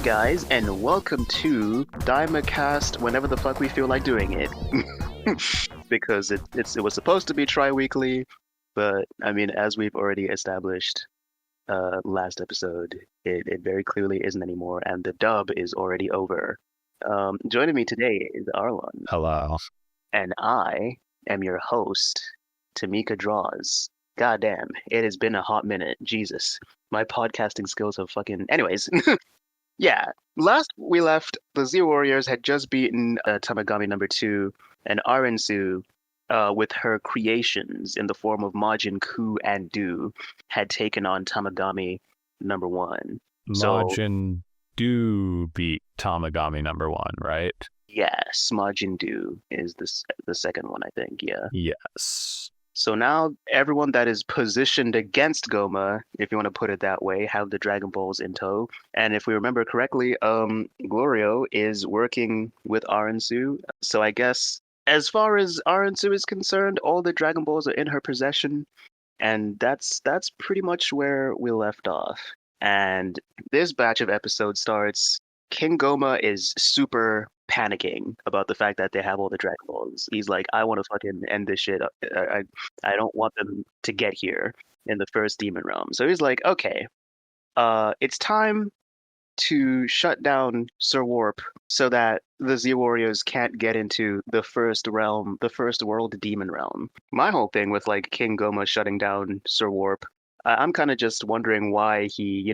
guys, and welcome to Daima cast whenever the fuck we feel like doing it. Because it was supposed to be tri-weekly, but I mean, as we've already established last episode, it very clearly isn't anymore, and the dub is already over. Joining me today is Aarlon, Hello. and I am your host, Tamika Draws. Goddamn, it has been a hot minute. Jesus, my podcasting skills have fucking. Anyways, yeah. Last we left, the Z Warriors had just beaten Tamagami number 2 and Arensu with her creations in the form of Majin, Ku, and Du had taken on Tamagami number 1. So, Majin do beat Tamagami number 1, right? yes, Majin Du is the second one, I think. Yeah. Yes. So now everyone that is positioned against Goma, if you want to put it that way, have the Dragon Balls in tow. And if we remember correctly, Glorio is working with Arensu. So I guess as far as Arensu is concerned, all the Dragon Balls are in her possession. And that's pretty much where we left off. And this batch of episodes starts. King Goma is super panicking about the fact that they have all the Dragon Balls. He's like, I want to fucking end this shit. I don't want them to get here in the first demon realm. So he's like, okay, it's time to shut down Sir Warp so that the Z Warriors can't get into the first realm, the first world demon realm. My whole thing with like King Goma shutting down Sir Warp, I'm kind of just wondering why he,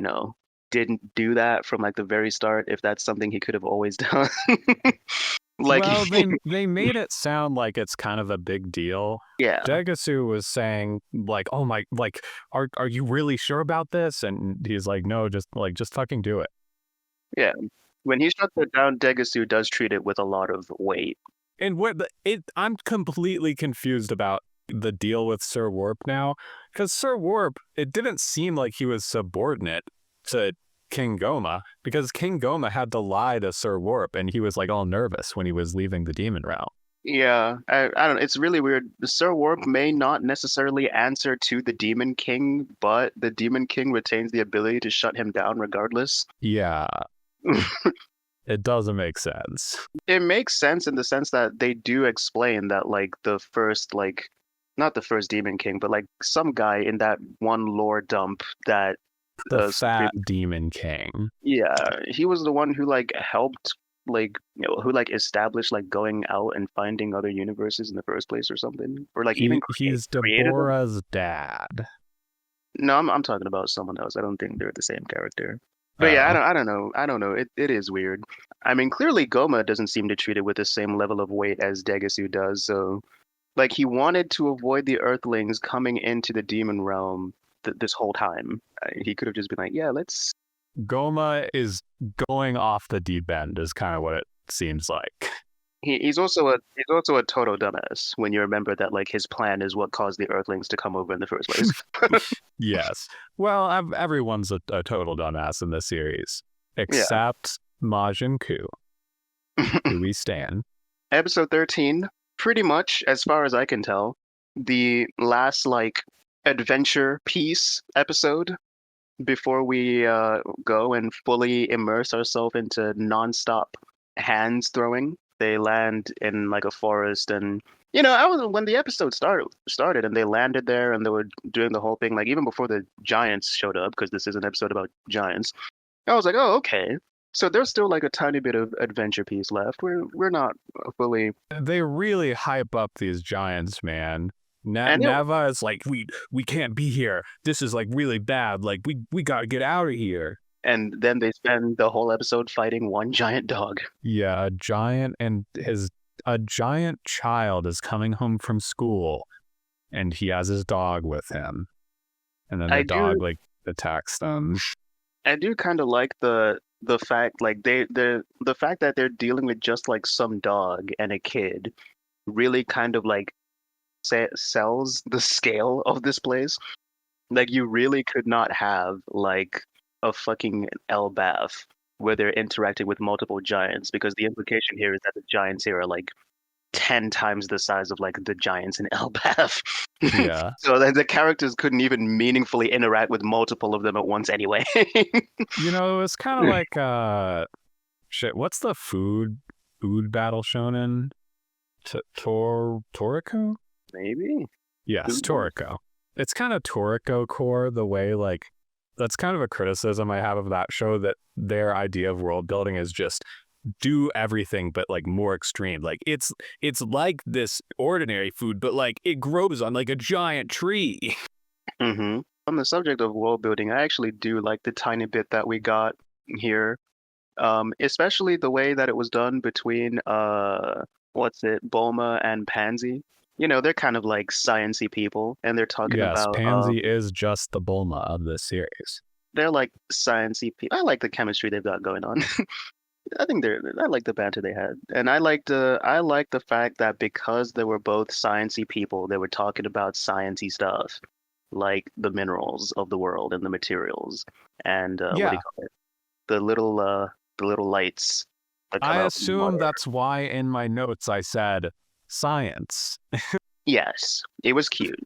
didn't do that from like the very start, if that's something he could have always done. Like, Well, they made it sound like it's kind of a big deal. yeah, Degasu was saying like, "Oh my, like are you really sure about this?" And he's like, "No, just fucking do it." yeah. When he shuts it down, Degasu does treat it with a lot of weight. And I'm completely confused about the deal with Sir Warp now, because Sir Warp, it didn't seem like he was subordinate to King Goma, because King Goma had to lie to Sir Warp, and he was like all nervous when he was leaving the demon realm. Yeah, I don't know. It's really weird. Sir Warp may not necessarily answer to the Demon King, but the Demon King retains the ability to shut him down regardless. Yeah, it doesn't make sense. It makes sense in the sense that they do explain that, like, the first, like, not the first Demon King, but like some guy in that one lore dump that The fat demon king. yeah, he was the one who like helped like who like established like going out and finding other universes in the first place or something, or like even He's created them. Deborah's dad. No, I'm talking about someone else. I don't think they're the same character. But yeah, Oh, I don't know. I don't know. It is weird. I mean, clearly Goma doesn't seem to treat it with the same level of weight as Degasu does. So, like, he wanted to avoid the Earthlings coming into the demon realm this whole time. He could have just been like, yeah, let's. Goma is going off the deep end, is kind of what it seems like. He's also a total dumbass when you remember that like his plan is what caused the Earthlings to come over in the first place. Yes. Well, everyone's a total dumbass in this series, Yeah. except Majin Ku, who we stan. Episode 13, pretty much, as far as I can tell, the last like adventure piece episode before we go and fully immerse ourselves into nonstop hands throwing. They land in like a forest, and I was when the episode started and they landed there and they were doing the whole thing like even before the giants showed up, because this is an episode about giants. I was like, oh, okay. So there's still like a tiny bit of adventure piece left. We're not fully. They really hype up these giants, man. And Neva is like, we can't be here. This is like really bad. Like we gotta get out of here. and then they spend the whole episode fighting one giant dog. Yeah, a giant child is coming home from school, and he has his dog with him, and then the dog like attacks them. I do kind of like the fact like the fact that they're dealing with just like some dog and a kid really kind of like sells the scale of this place. Like you really could not have like a fucking Elbath where they're interacting with multiple giants, because the implication here is that the giants here are like 10 times the size of like the giants in Elbaf. Yeah. So the characters couldn't even meaningfully interact with multiple of them at once anyway. You know, it's kind of like shit. What's the food battle shonen? Toriko? Maybe. Yes, Toriko. It's kind of Toriko core, the way like that's kind of a criticism I have of that show, that their idea of world building is just do everything but like more extreme. Like it's like this ordinary food, but like it grows on like a giant tree. Mm-hmm. On the subject of world building, I actually do like the tiny bit that we got here. Especially the way that it was done between what's it, Bulma and Pansy. You know, they're kind of like sciencey people, and they're talking Yes, about Pansy is just the Bulma of this series. they're like sciencey people. I like the chemistry they've got going on. I like the banter they had, and I like the fact that because they were both sciencey people, they were talking about sciencey stuff, like the minerals of the world and the materials, and what do Yeah, you call it? The little lights that come I out from assume water. that's why in my notes I said science. Yes, it was cute,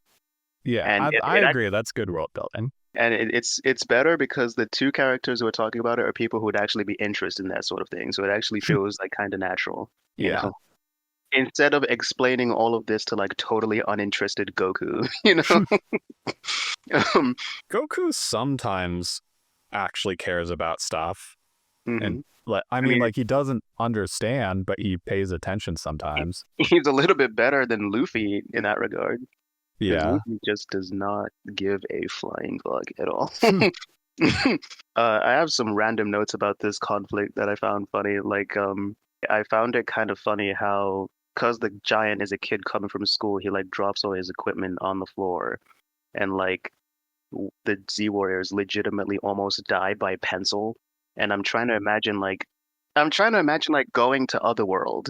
Yeah, and I agree. That's good world building. it's better because the two characters who are talking about it are people who would actually be interested in that sort of thing. So it actually feels like kind of natural, you Yeah. know. Instead of explaining all of this to like totally uninterested Goku, you know. um, Goku sometimes actually cares about stuff. And mhm. like, I I mean, mean, like he doesn't understand, but he pays attention sometimes. he's a little bit better than Luffy in that regard because Yeah. Luffy just does not give a flying fuck at all. I have some random notes about this conflict that I found funny. Like, I found it kind of funny how, because the giant is a kid coming from school, he like drops all his equipment on the floor, and like the Z Warriors legitimately almost die by pencil. And I'm trying to imagine like going to Otherworld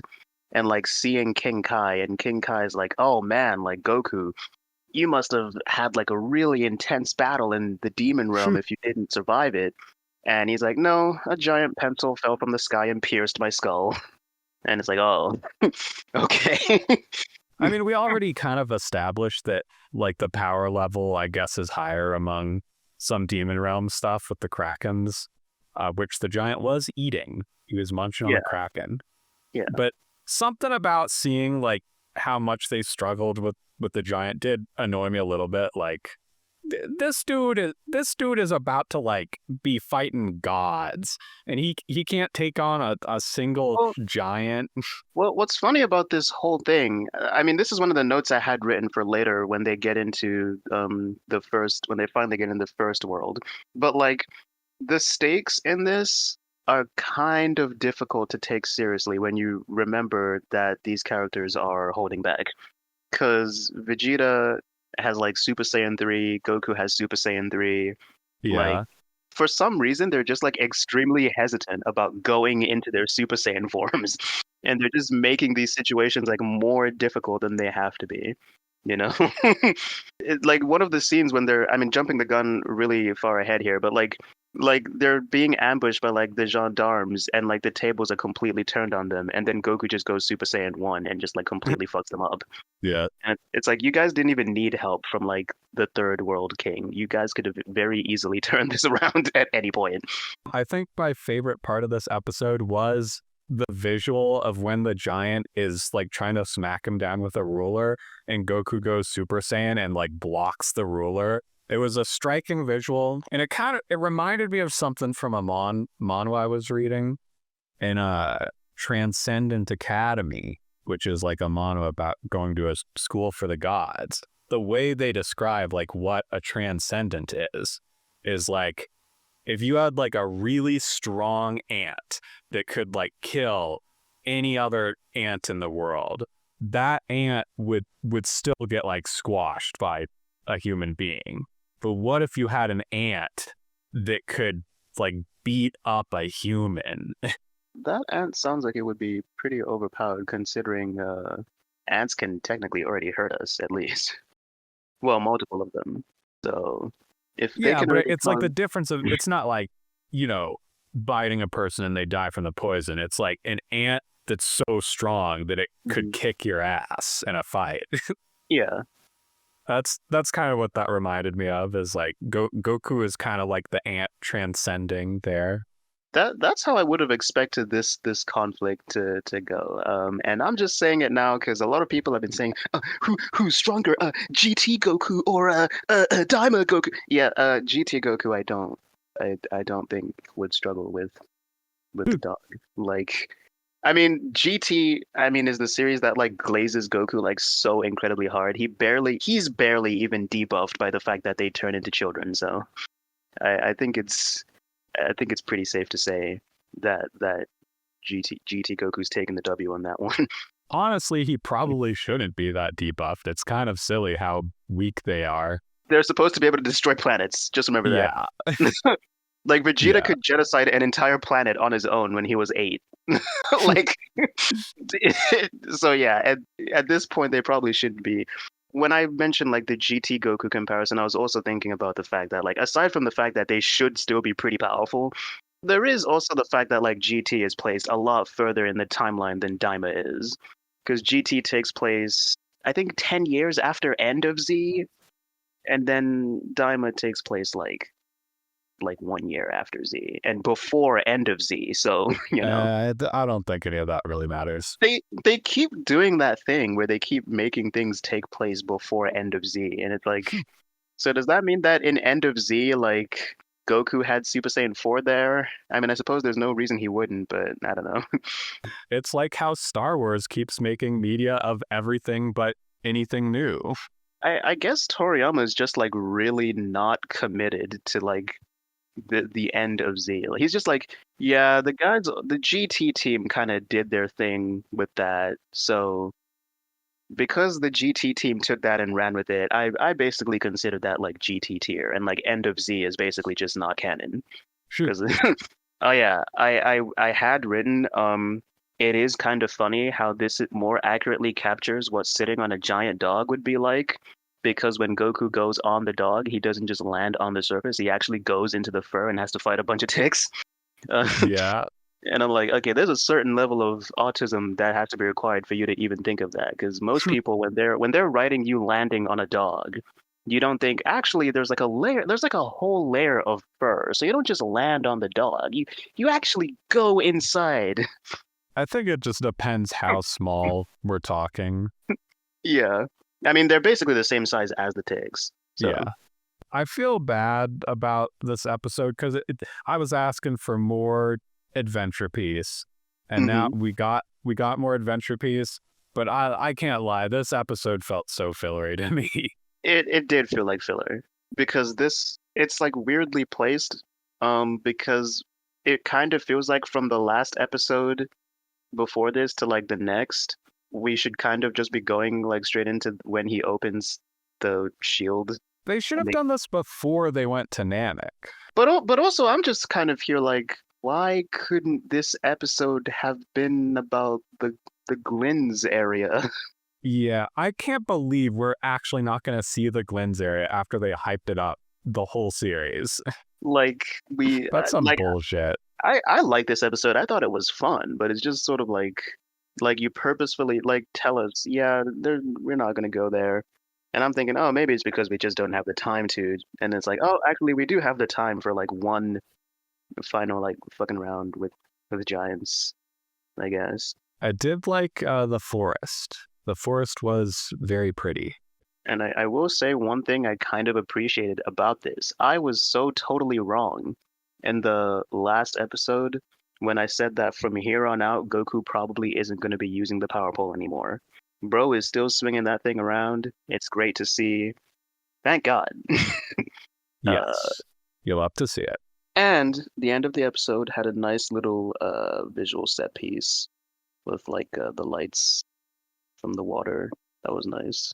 and like seeing King Kai, and King Kai is like, oh man, like Goku, you must have had like a really intense battle in the demon realm if you didn't survive it. And he's like, no, a giant pencil fell from the sky and pierced my skull. And it's like, oh, okay. I mean, we already kind of established that like the power level, I guess, is higher among some demon realm stuff with the Krakens, which the giant was eating. He was munching on Yeah, a Kraken. yeah. But something about seeing like how much they struggled with the giant did annoy me a little bit. Like this dude is about to like be fighting gods, and he can't take on a single Well, giant. well, what's funny about this whole thing, I mean, this is one of the notes I had written for later when they get into when they finally get in the first world. But like the stakes in this are kind of difficult to take seriously when you remember that these characters are holding back. Because Vegeta has like Super Saiyan 3, Goku has Super Saiyan 3. Like, Yeah. for some reason, they're just like extremely hesitant about going into their Super Saiyan forms. And they're just making these situations like more difficult than they have to be, you know? Like one of the scenes when I mean, jumping the gun really far ahead here, but like they're being ambushed by like the gendarmes and like the tables are completely turned on them, and then Goku just goes Super Saiyan 1 and just like completely fucks them up. Yeah. And it's like you guys didn't even need help from like the third world king. You guys could have very easily turned this around at any point. I think my favorite part of this episode was the visual of when the giant is like trying to smack him down with a ruler, and Goku goes Super Saiyan and like blocks the ruler. It was a striking visual, and it reminded me of something from a manhwa I was reading in Transcendent Academy, which is like a manhwa about going to a school for the gods. The way they describe like what a transcendent is like if you had like a really strong ant that could like kill any other ant in the world, that ant would still get like squashed by a human being. But what if you had an ant that could like beat up a human? That ant sounds like it would be pretty overpowered considering ants can technically already hurt us at least. Well, multiple of them. So if they Yeah, can but already it's like the cause difference of it's not like, biting a person and they die from the poison. It's like an ant that's so strong that it could Mhm. kick your ass in a fight. Yeah. That's kind of what that reminded me of. Is like Goku is kind of like the ant transcending there. That's how I would have expected this conflict to go. And I'm just saying it now because a lot of people have been saying, who's stronger, GT Goku or Daima Goku? Yeah, GT Goku, I don't think would struggle with the dog. Like, I mean, GT, I mean, is the series that like glazes Goku like so incredibly hard. He's barely even debuffed by the fact that they turn into children. So I think it's pretty safe to say that GT Goku's taking the W on that one. Honestly, he probably shouldn't be that debuffed. It's kind of silly how weak they are. They're supposed to be able to destroy planets. Just remember Yeah, that. Like Vegeta yeah. could genocide an entire planet on his own when he was 8. Like, so yeah, at this point they probably shouldn't be. When I mentioned like the GT Goku comparison, I was also thinking about the fact that like aside from the fact that they should still be pretty powerful, there is also the fact that like GT is placed a lot further in the timeline than Daima is, because GT takes place I think 10 years after End of Z, and then Daima takes place like 1 year after Z and before End of Z. So I don't think any of that really matters. they keep doing that thing where they keep making things take place before End of Z, and it's like, so does that mean that in End of Z, like Goku had Super Saiyan 4 there? I mean, I suppose there's no reason he wouldn't, but I don't know. It's like how Star Wars keeps making media of everything but anything new. I guess Toriyama is just like really not committed to like the end of Z. Like, he's just like, yeah, the GT team kind of did their thing with that, so because the GT team took that and ran with it, I basically consider that like GT tier, and like End of Z is basically just not canon. Shoot. Because oh yeah, I had written it is kind of funny how this more accurately captures what sitting on a giant dog would be like. Because when Goku goes on the dog, he doesn't just land on the surface. He actually goes into the fur and has to fight a bunch of ticks. Uh, Yeah, and I'm like, okay, there's a certain level of autism that has to be required for you to even think of that. Because most people, when they're writing you landing on a dog, you don't think actually there's like a whole layer of fur. So you don't just land on the dog. You actually go inside. I think it just depends how small we're talking. Yeah. I mean, they're basically the same size as the ticks. So, Yeah. I feel bad about this episode because I was asking for more adventure piece, and now mhm. we got more adventure piece. But I can't lie, this episode felt so fillery to me. It did feel like filler because it's like weirdly placed because it kind of feels like from the last episode before this to like the next, we should kind of just be going like straight into when he opens the shield. They should And have they, done this before they went to Namek. but also I'm just kind of here like, why couldn't this episode have been about the Glyn's area? Yeah, I can't believe we're actually not going to see the Glens area after they hyped it up the whole series. Like we That's some like bullshit. I like this episode. I thought it was fun, but it's just sort of like you purposefully like tell us, yeah, we're not gonna go there. And I'm thinking, oh, maybe it's because we just don't have the time to. And it's like, oh, actually, we do have the time for like one final like fucking round with giants, I guess. I did like the forest. The forest was very pretty. And I will say one thing I kind of appreciated about this. I was so totally wrong in the last episode when I said that from here on out, Goku probably isn't going to be using the power pole anymore. Bro is still swinging that thing around. It's great to see. Thank God. uh, Yes, you'll love to see it. and the end of the episode had a nice little visual set piece with like the lights from the water. That was nice.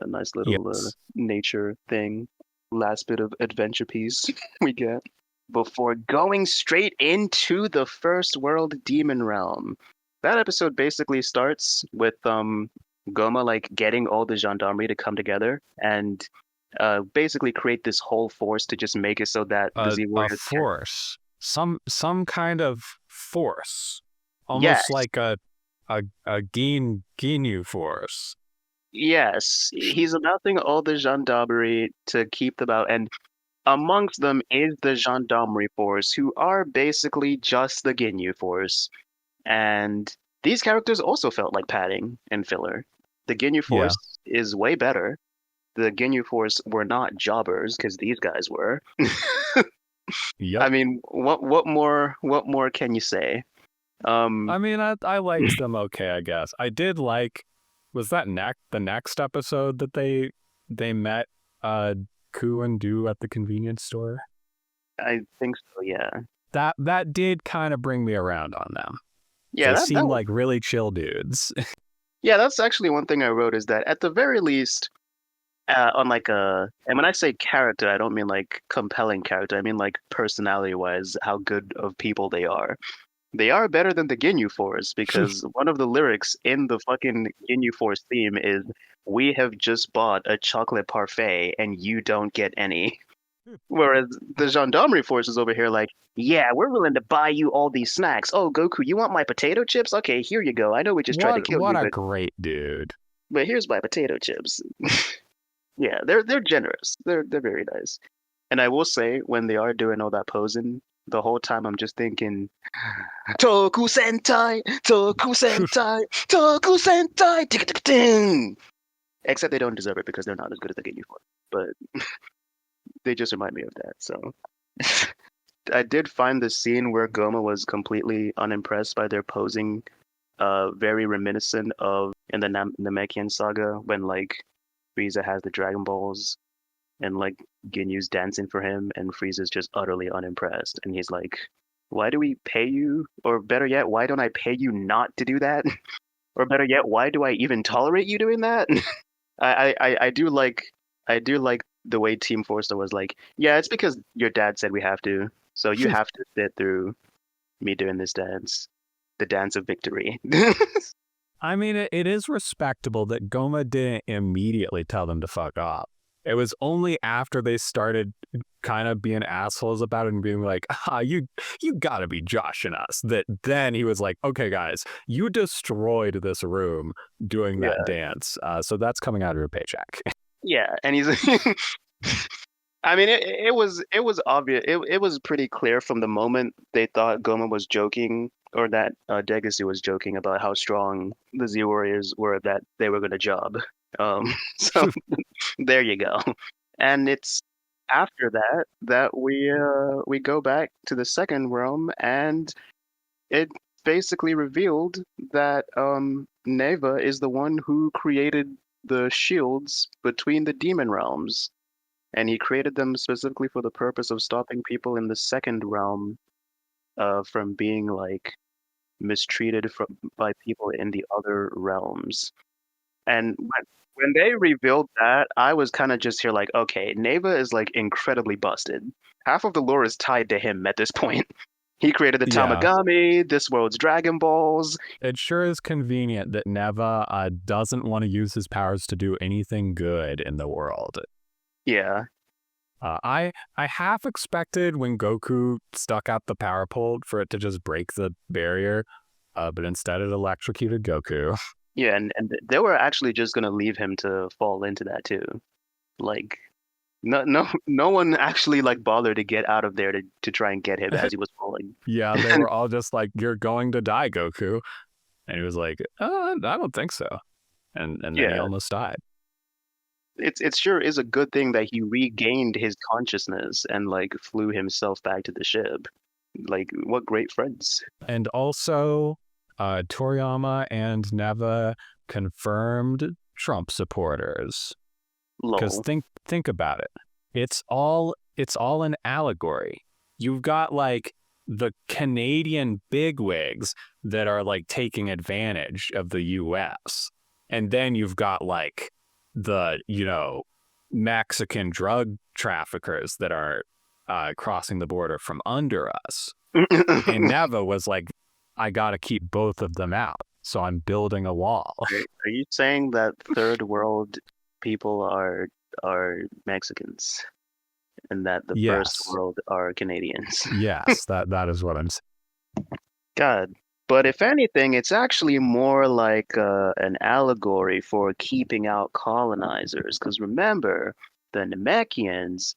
A nice little Yes. nature thing. Last bit of adventure piece we get before going straight into the first world demon realm. That episode basically starts with Goma like getting all the gendarmerie to come together and basically create this whole force to just make it so that the Z A Warriors can. force, some kind of force. almost Yes, like a Ginyu force. yes. He's amassing all the gendarmerie to keep them out, and amongst them is the gendarmerie force, who are basically just the Ginyu force. And these characters also felt like padding and filler. The Ginyu Yeah. force is way better. The Ginyu force were not jobbers because these guys were. Yep. I mean, what more can you say? Um, I mean, I liked them okay, I guess. I did like was that the next episode that they met uh Ku and Do at the convenience store? I think so, yeah. That did kind of bring me around on them. Yeah, They that seem was, like really chill dudes. yeah, that's actually one thing I wrote is that at the very least, on like and when I say character, I don't mean like compelling character. I mean like personality wise, how good of people they are. They are better than the Ginyu Force because one of the lyrics in the fucking Ginyu Force theme is, "We have just bought a chocolate parfait and you don't get any." Whereas the Gendarmerie Force is over here like, "Yeah, we're willing to buy you all these snacks. Oh, Goku, you want my potato chips? Okay, here you go. I know we just tried to kill What you, a but great dude. here's my potato chips." Yeah, they're generous. They're very nice. And I will say, when they are doing all that posing, the whole time I'm just thinking, Toku Sentai, Toku Sentai, Toku Sentai, tick-tick-ting. Except they don't deserve it because they're not as good as the Ginyu Force. But they just remind me of that. So I did find the scene where Goma was completely unimpressed by their posing, very reminiscent of in the Namekian saga when like Frieza has the Dragon Balls and like Ginyu's dancing for him, and Frieza's just utterly unimpressed. And he's like, "Why do we pay you? Or better yet, why don't I pay you not to do that? Or better yet, why do I even tolerate you doing that?" I do like the way Team Forster was like, "Yeah, it's because your dad said we have to, so you have to sit through me doing this dance, the dance of victory." I mean, it is respectable that Goma didn't immediately tell them to fuck off. It was only after they started kind of being assholes about it and being like, you gotta be joshing us, that then he was like, okay, guys, you destroyed this room doing that Yeah, dance. So that's coming out of your paycheck. yeah, and he's I mean, it was obvious. It was pretty clear from the moment they thought Goma was joking, or that Degasu was joking about how strong the Z Warriors were, that they were going to job. So there you go. And it's after that that we go back to the second realm, and it basically revealed that Neva is the one who created the shields between the demon realms, and he created them specifically for the purpose of stopping people in the second realm from being like mistreated by people in the other realms. And when they revealed that, I was kind of just here like, okay, Neva is like incredibly busted. Half of the lore is tied to him at this point. He created the Yeah. Tamagami, this world's Dragon Balls. It sure is convenient that Neva doesn't want to use his powers to do anything good in the world. Yeah, I half expected when Goku stuck out the power pole for it to just break the barrier, but instead it electrocuted Goku. yeah, and they were actually just gonna leave him to fall into that too. Like, no one actually like bothered to get out of there to try and get him as he was falling. Yeah, they were all just like, "You're going to die, Goku," and he was like, "I don't think so," and then he Yeah, almost died. it sure is a good thing that he regained his consciousness and like flew himself back to the ship. Like, what great friends. And also, Toriyama and Neva confirmed Trump supporters. Because Lol. think about it. It's all an allegory. You've got like the Canadian bigwigs that are like taking advantage of the US. And then you've got like the, Mexican drug traffickers that are crossing the border from under us. And Neva was like, I got to keep both of them out. So I'm building a wall. Are you saying that third world people are Mexicans and that the first Yes. world are Canadians? Yes, that is what I'm saying. God. But if anything, it's actually more like an allegory for keeping out colonizers. Because remember, the Namekians,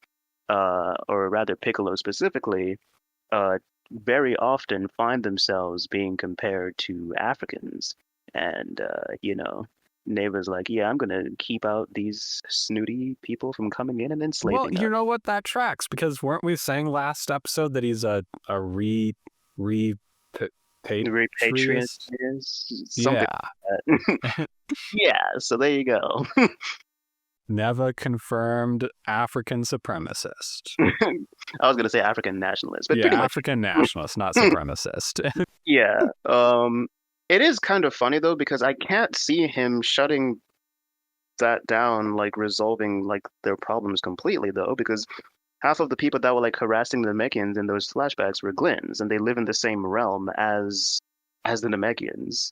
or rather Piccolo specifically, uh, very often find themselves being compared to Africans. And, Neva's like, yeah, I'm going to keep out these snooty people from coming in and Well, enslaving you us. know what? That tracks because weren't we saying last episode that he's a repatrius? Repatriates, something Yeah. like that. Yeah, so there you go. Neva confirmed African supremacist. I was gonna say African nationalist, but Yeah, pretty much. African nationalist, not supremacist. Yeah. It is kind of funny though because I can't see him shutting that down, like resolving like their problems completely though, because half of the people that were like harassing the Namekians in those flashbacks were Glins, and they live in the same realm as the Namekians.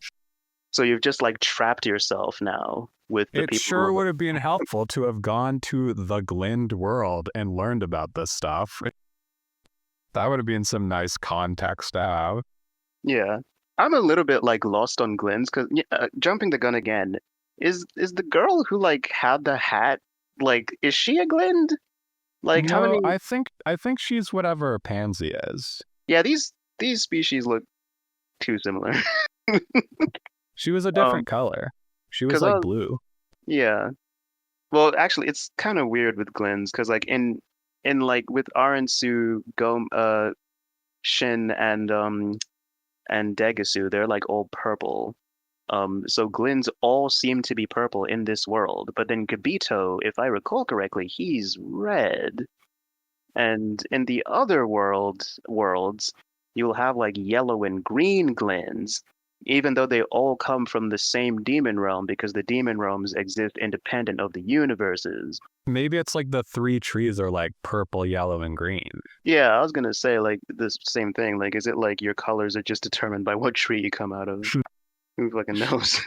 So you've just like trapped yourself now with the It people who sure are, would have been helpful to have gone to the Glind world and learned about this stuff. That would have been some nice context to have. yeah. I'm a little bit like lost on Glenn's because jumping the gun again, is the girl who like had the hat like is she a Glen? Like how No, many? I think she's whatever Pansy is. Yeah, these species look too similar. She was a Um, different color. She was because like blue. yeah. Well, actually, it's kind of weird with Glenn's because like in like with Aransu, Shin and Degasu, they're like all purple. So Glins all seem to be purple in this world, but then Gabito, if I recall correctly, he's red. And in the other worlds, you'll have like yellow and green Glins, even though they all come from the same demon realm because the demon realms exist independent of the universes. Maybe it's like the three trees are like purple, yellow, and green. Yeah, I was gonna say like the same thing. Like, is it like your colors are just determined by what tree you come out of? Who fucking knows?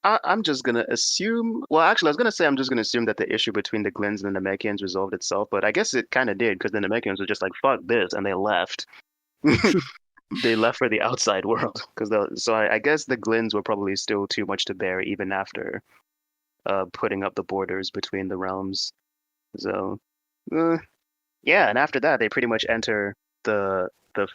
I'm just gonna assume. Well, actually, I was gonna say I'm just gonna assume that the issue between the Glens and the Namekians resolved itself, but I guess it kind of did because the Namekians were just like "fuck this" and they left. They left for the outside world so I guess the Glens were probably still too much to bear even after putting up the borders between the realms. So uh, yeah, and after that they pretty much enter the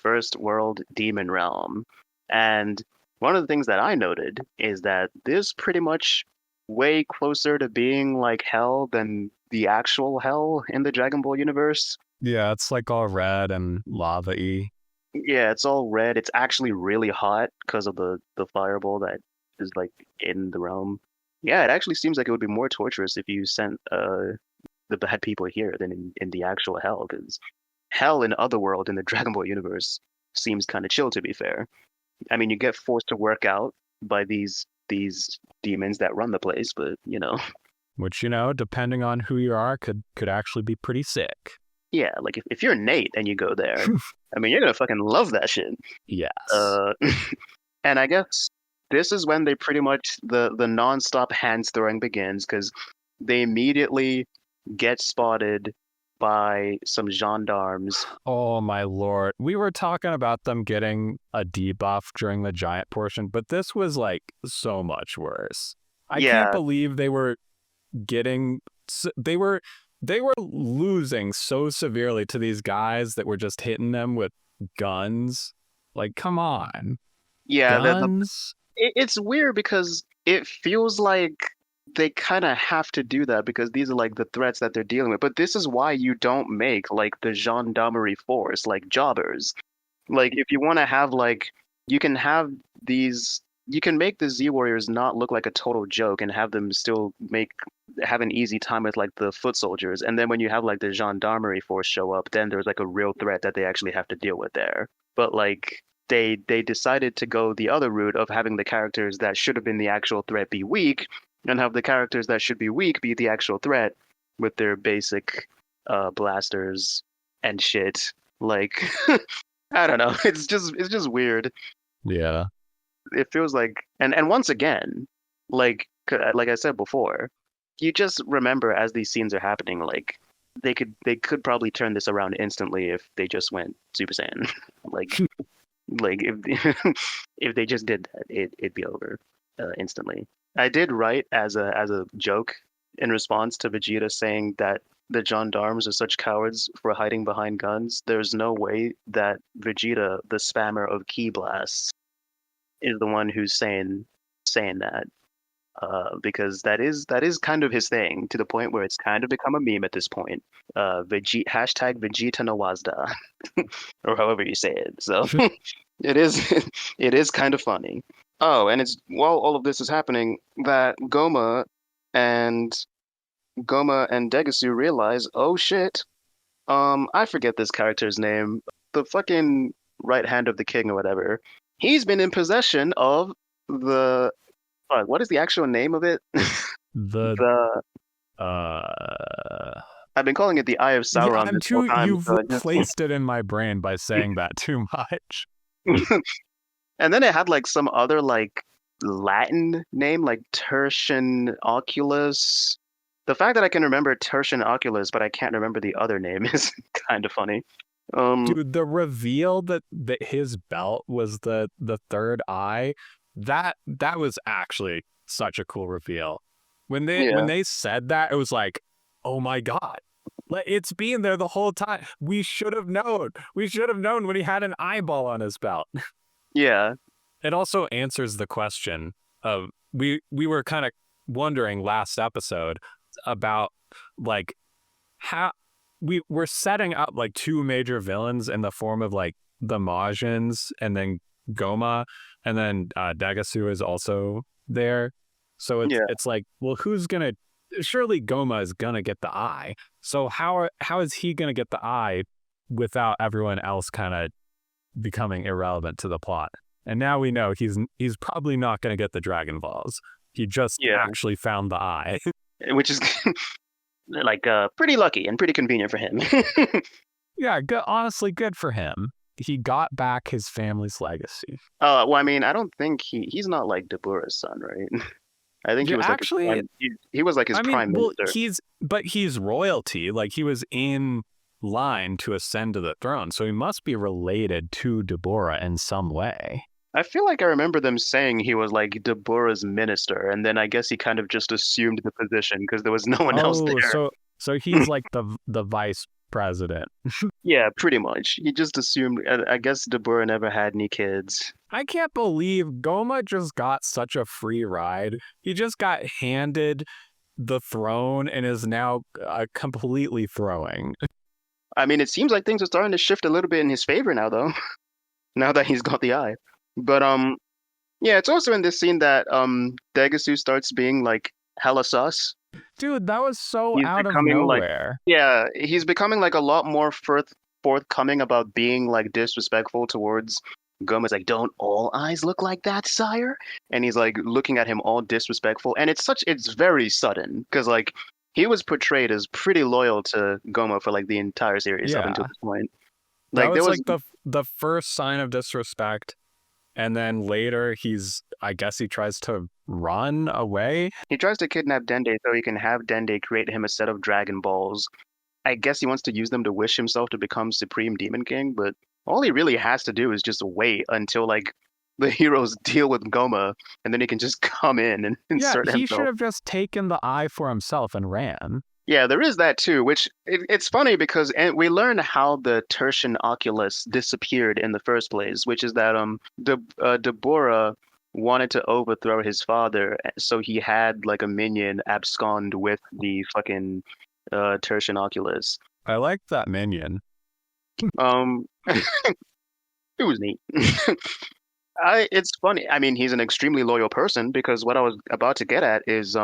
first world demon realm, and one of the things that I noted is that this pretty much way closer to being like hell than the actual hell in the Dragon Ball universe. Yeah, it's like all red and lava-y. Yeah, it's all red. It's actually really hot because of the fireball that is like in the realm. Yeah, it actually seems like it would be more torturous if you sent the bad people here than in the actual hell, because hell in Otherworld in the Dragon Ball universe seems kind of chill, to be fair. I mean, you get forced to work out by these demons that run the place, but Which, depending on who you are, could actually be pretty sick. yeah, like if you're Nate and you go there, I mean, you're gonna fucking love that shit. Yes. Uh, and I guess this is when they pretty much the nonstop hands throwing begins because they immediately get spotted by some gendarmes. Oh my lord. We were talking about them getting a debuff during the giant portion, but this was like so much worse. I can't Yeah, believe they were getting they were losing so severely to these guys that were just hitting them with guns. Like, come on. yeah. Guns? It's weird because it feels like they kind of have to do that because these are like the threats that they're dealing with. But this is why you don't make like the gendarmerie force, like jobbers. Like if you want to have like you can have these you can make the Z Warriors not look like a total joke and have them still have an easy time with like the foot soldiers. And then when you have like the gendarmerie force show up, then there's like a real threat that they actually have to deal with there. But like they decided to go the other route of having the characters that should have been the actual threat be weak and have the characters that should be weak be the actual threat with their basic blasters and shit. Like I don't know. It's just weird. Yeah. It feels like and once again, like I said before, you just remember as these scenes are happening, like they could probably turn this around instantly if they just went Super Saiyan. Like Like if if they just did that, it'd be over instantly. I did write as a joke in response to Vegeta saying that the gendarmes are such cowards for hiding behind guns. There's no way that Vegeta, the spammer of ki blasts, is the one who's saying that. Because that is kind of his thing to the point where it's kind of become a meme at this point. Hashtag Vegeta no Wazda, or however you say it. So it is it is kind of funny. Oh, and it's while all of this is happening that and Goma and Degasu realize, oh shit, I forget this character's name, the fucking right hand of the king or whatever. He's been in possession of the what is the actual name of it? The The uh I've been calling it the Eye of yeah, Sauron I'm this whole too time, you've so I placed it in my brain by saying that too much. just and then it had like some other like Latin name like Tertian Oculus. The fact that I can remember Tertian Oculus, but I can't remember the other name is kind of funny. Dude, the reveal that his belt was the third eye, that was actually such a cool reveal. When Yeah, they said that, it was like, oh my god. It's been there the whole time. We should have known. We should have known when he had an eyeball on his belt. yeah, It also answers the question of we were kind of wondering last episode about like how we're setting up like two major villains in the form of like the Majins and then Goma, and then Dagasu is also there. So yeah, it's like, well, who's gonna? Surely Goma is gonna get the eye. So how is he gonna get the eye without everyone else kind of becoming irrelevant to the plot? And now we know he's probably not gonna get the Dragon Balls. He just yeah. actually found the eye. Which is like pretty lucky and pretty convenient for him. Yeah, good, honestly, good for him. He got back his family's legacy. Well, I mean, I don't think he's not like Dabura's son, right? I think he Yeah, was like his actually, prime. He was like his I mean, prime well, minister. he's royalty. Like he was in line to ascend to the throne, so he must be related to Deborah in some way. I feel like I remember them saying he was like Dabura's minister, and then I guess he kind of just assumed the position because there was no one else Oh, there. so he's like the vice president. Yeah, pretty much. He just assumed. I guess Dabura never had any kids. I can't believe Goma just got such a free ride. He just got handed the throne and is now completely throwing. I mean, it seems like things are starting to shift a little bit in his favor now, though. Now that he's got the eye. But yeah, it's also in this scene that Degasu starts being like hella sus. Dude, that was so He's out of becoming like nowhere. yeah, he's becoming like a lot more forthcoming about being like disrespectful towards Gomez. Like, don't all eyes look like that, sire? And he's like looking at him all disrespectful, and it's very sudden because like he was portrayed as pretty loyal to Goma for like the entire series up until Yeah. this point. That Like there was was like the first sign of disrespect. And then later I guess he tries to run away. he tries to kidnap Dende so he can have Dende create him a set of Dragon Balls. I guess he wants to use them to wish himself to become Supreme Demon King, but all he really has to do is just wait until like the heroes deal with Goma, and then he can just come in and Yeah, insert he should himself. have just taken the eye for himself and ran. Yeah, there is that too, which it's funny because and we learn how the Tertian Oculus disappeared in the first place, which is that Deborah wanted to overthrow his father, so he had like a minion abscond with the fucking Tertian Oculus. I like that minion. It was neat. It's funny. I mean, he's an extremely loyal person because what I was about to get at is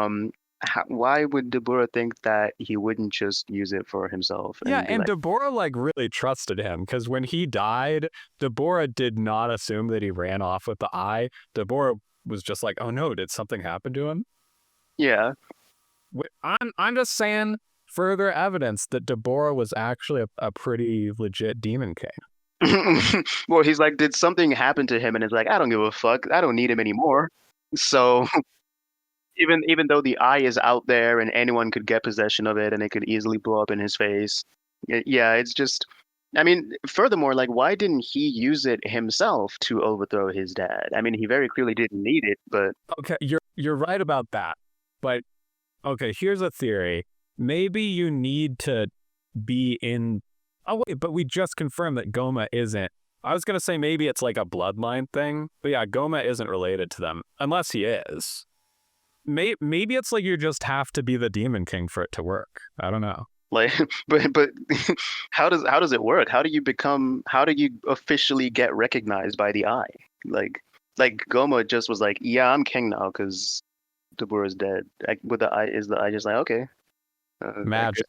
why would Deborah think that he wouldn't just use it for himself Yeah, and be and like, Deborah like really trusted him because when he died, Deborah did not assume that he ran off with the eye. Deborah was just like, "Oh no, did something happen to him?" yeah. I'm just saying further evidence that Deborah was actually a pretty legit demon king. Well, he's like, did something happen to him? And it's like, I don't give a fuck. I don't need him anymore. So even though the eye is out there and anyone could get possession of it and it could easily blow up in his face, yeah, it's just I mean, furthermore, like, why didn't he use it himself to overthrow his dad? I mean, he very clearly didn't need it, but Okay, you're right about that. But okay, here's a theory. Maybe you need to be in. Oh wait, but we just confirmed that Goma isn't. I was gonna say maybe it's like a bloodline thing, but yeah, Goma isn't related to them unless he is. Maybe it's like you just have to be the Demon King for it to work. I don't know. like, but how does it work? How do you officially get recognized by the eye? Like, like Goma just was like, yeah, I'm king now because Dabur is dead. Like, with the eye just like, okay, I guess Magic.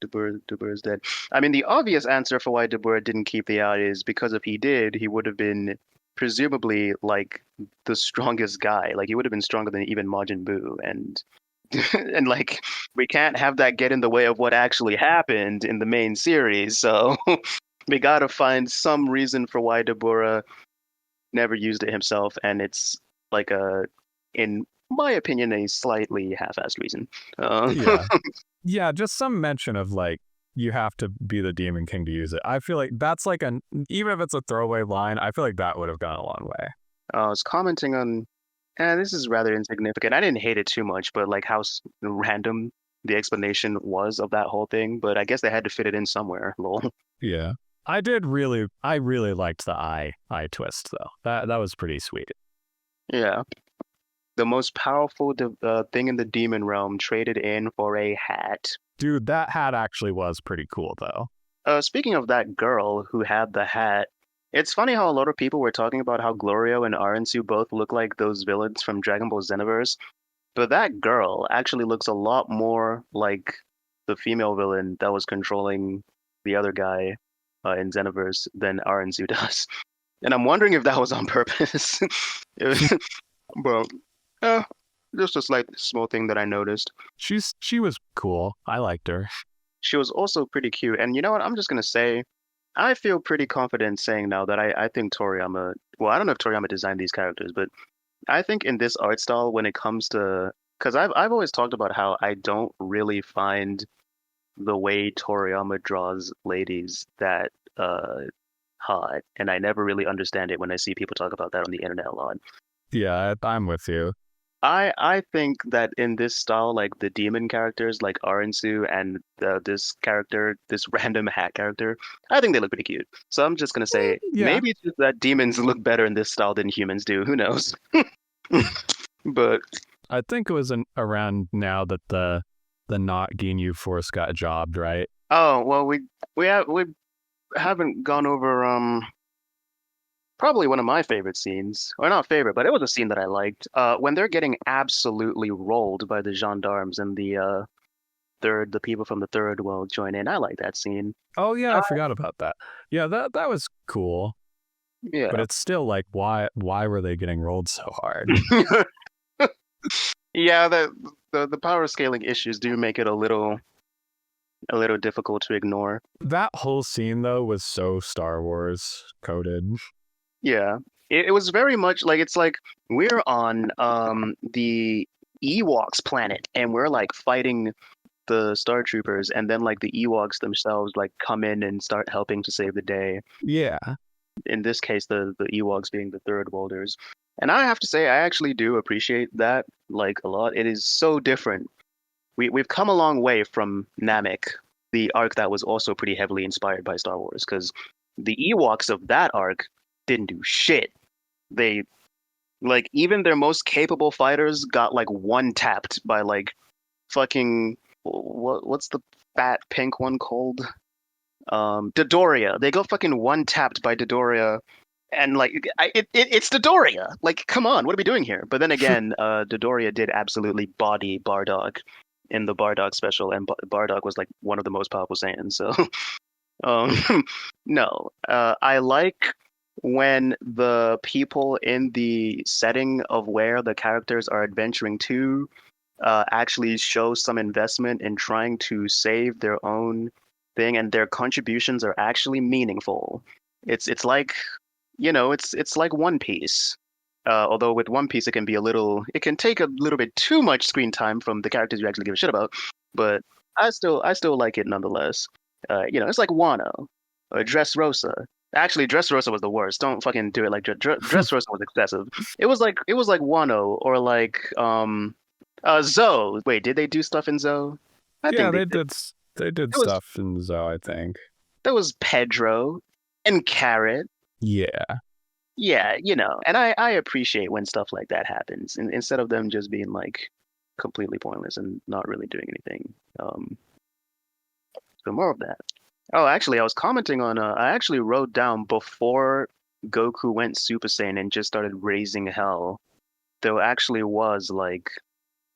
Dabur is dead. I mean, the obvious answer for why Dabur didn't keep the eye is because if he did, he would have been presumably like the strongest guy. Like, he would have been stronger than even Majin Buu, and and like we can't have that get in the way of what actually happened in the main series. So we gotta find some reason for why Dabura never used it himself, and it's like in my opinion, a slightly half-assed reason. Yeah. Yeah, just some mention of like you have to be the Demon King to use it. I feel like that's like an even if it's a throwaway line, I feel like that would have gone a long way. I was commenting on, this is rather insignificant. I didn't hate it too much, but like how random the explanation was of that whole thing. But I guess they had to fit it in somewhere. Lol. Yeah. I really liked the eye twist though. That was pretty sweet. Yeah. The most powerful thing in the demon realm traded in for a hat. Dude, that hat actually was pretty cool though. Speaking of that girl who had the hat, it's funny how a lot of people were talking about how Glorio and Arensu both look like those villains from Dragon Ball Xenoverse, but that girl actually looks a lot more like the female villain that was controlling the other guy in Xenoverse than Arensu does. And I'm wondering if that was on purpose. But uh, just a slight small thing that I noticed. She was cool. I liked her. She was also pretty cute. And you know what? I'm just gonna say, I feel pretty confident saying now that I think Toriyama. Well, I don't know if Toriyama designed these characters, but I think in this art style, when it comes to, because I've always talked about how I don't really find the way Toriyama draws ladies that hot, and I never really understand it when I see people talk about that on the internet a lot. Yeah, I'm with you. I think that in this style, like the demon characters, like Arensu and this character, this random hat character, I think they look pretty cute. So I'm just gonna say Yeah. maybe it's just that demons look better in this style than humans do. Who knows? But I think it was around now that the not Ginyu force got jobbed, right? oh well, we haven't gone over probably one of my favorite scenes, or not favorite, but it was a scene that I liked. When they're getting absolutely rolled by the gendarmes and the people from the third world join in. I like that scene. Oh yeah, Uh, I forgot about that. Yeah, that was cool. But yeah. it's still like why were they getting rolled so hard? Yeah, the power scaling issues do make it a little difficult to ignore. That whole scene though was so Star Wars coded. Yeah. It was very much like it's like we're on the Ewoks planet and we're like fighting the Star Troopers and then like the Ewoks themselves like come in and start helping to save the day. Yeah. In this case the Ewoks being the third worlders. And I have to say I actually do appreciate that like a lot. It is so different. We've come a long way from Namek, the arc that was also pretty heavily inspired by Star Wars, because the Ewoks of that arc didn't do shit. They like even their most capable fighters got like one tapped by like fucking what's the fat pink one called? Dodoria. They got fucking one tapped by Dodoria, and like it's Dodoria. Like, come on, what are we doing here? But then again, Dodoria did absolutely body Bardock in the Bardock special, and Bardock was like one of the most powerful Saiyans. So, no, I like when the people in the setting of where the characters are adventuring to actually show some investment in trying to save their own thing, and their contributions are actually meaningful. It's like it's like One Piece. Although with One Piece it can take a little bit too much screen time from the characters you actually give a shit about, but I still like it nonetheless. It's like Wano. Dressrosa. Actually, Dressrosa was the worst. Don't fucking do it like Dressrosa was excessive. It was like Wano or like Zoe. Wait, did they do stuff in Zoe? I Yeah, think they they did. did. They did It was stuff in Zoe, I think. there was Pedro and Carrot. Yeah. Yeah, and I appreciate when stuff like that happens, instead of them just being like completely pointless and not really doing anything. So more of that. Oh, actually, I was commenting on. I actually wrote down before Goku went Super Saiyan and just started raising hell. There actually was like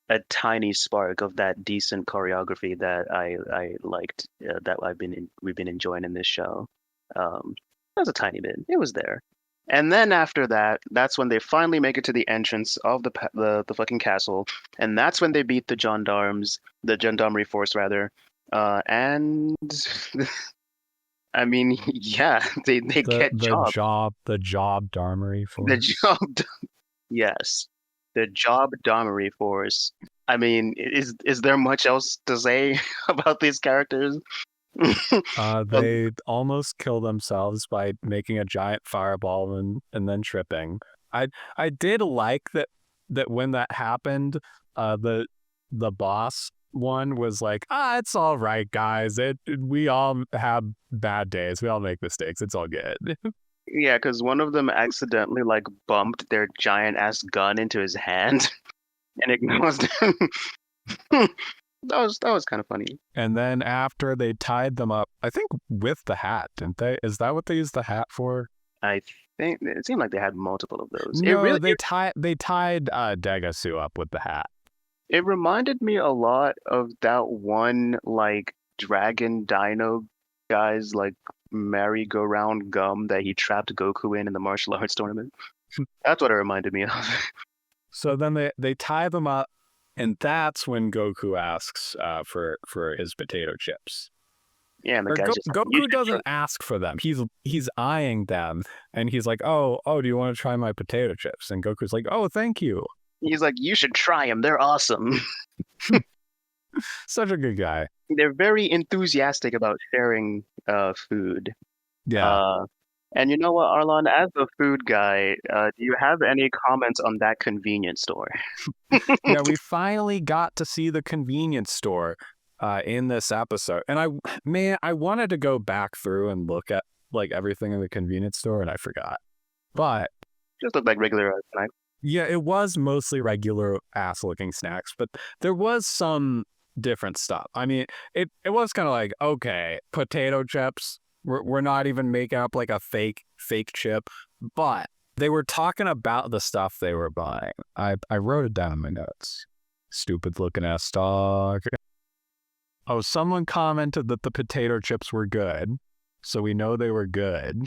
a tiny spark of that decent choreography that I liked, that we've been enjoying in this show. That was a tiny bit. It was there. And then after that, that's when they finally make it to the entrance of the fucking castle, and that's when they beat the gendarmerie force rather. And I mean, yeah, they get job. The job Darmery The Force. job, yes, the job Dommery force. I mean, is there much else to say about these characters? Um, They almost kill themselves by making a giant fireball and then tripping. I I did like that when that happened, the boss one was like, it's all right, guys. We all have bad days. We all make mistakes. It's all good. yeah, because one of them accidentally like bumped their giant ass gun into his hand, and it caused him. That was kind of funny. And then after they tied them up, I think with the hat, didn't they? Is that what they used the hat for? I think it seemed like they had multiple of those. It No, really they tied Degasu up with the hat. it reminded me a lot of that one like dragon dino guy's like merry-go-round gum that he trapped Goku in the martial arts tournament. That's what it reminded me of. So then they tie them up, and that's when Goku asks for his potato chips. Yeah, and the Or guy's just like, you Goku should try. doesn't ask for them. He's eyeing them, and he's like, "Oh, do you want to try my potato chips?" And Goku's like, "Oh, thank you." He's like, you should try them. They're awesome. Such a good guy. They're very enthusiastic about sharing food. Yeah. Uh, and you know what, Arlon, as a food guy, do you have any comments on that convenience store? Yeah, we finally got to see the convenience store in this episode. And I wanted to go back through and look at like everything in the convenience store, and I forgot. But Just look like regular snacks. yeah, it was mostly regular ass looking snacks, but there was some different stuff. I mean, it was kind of like, okay, potato chips. We're not even making up like a fake chip, but they were talking about the stuff they were buying. I wrote it down in my notes. Stupid looking ass dog. Oh, someone commented that the potato chips were good, so we know they were good.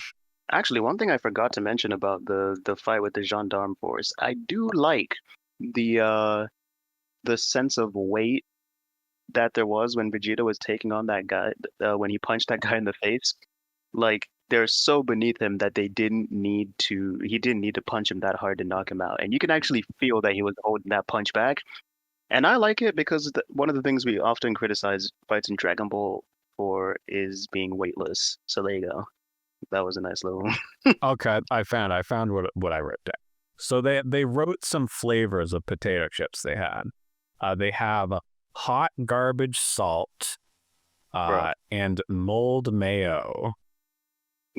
Actually, one thing I forgot to mention about the fight with the gendarme force, I do like the sense of weight that there was when Vegeta was taking on that guy, when he punched that guy in the face. Like they're so beneath him that he didn't need to punch him that hard to knock him out. And you can actually feel that he was holding that punch back. And I like it because one of the things we often criticize fights in Dragon Ball for is being weightless. So there you go. That was a nice little. Okay, I found what I wrote down. So they wrote some flavors of potato chips they had. They have hot garbage salt Bro, and mold mayo.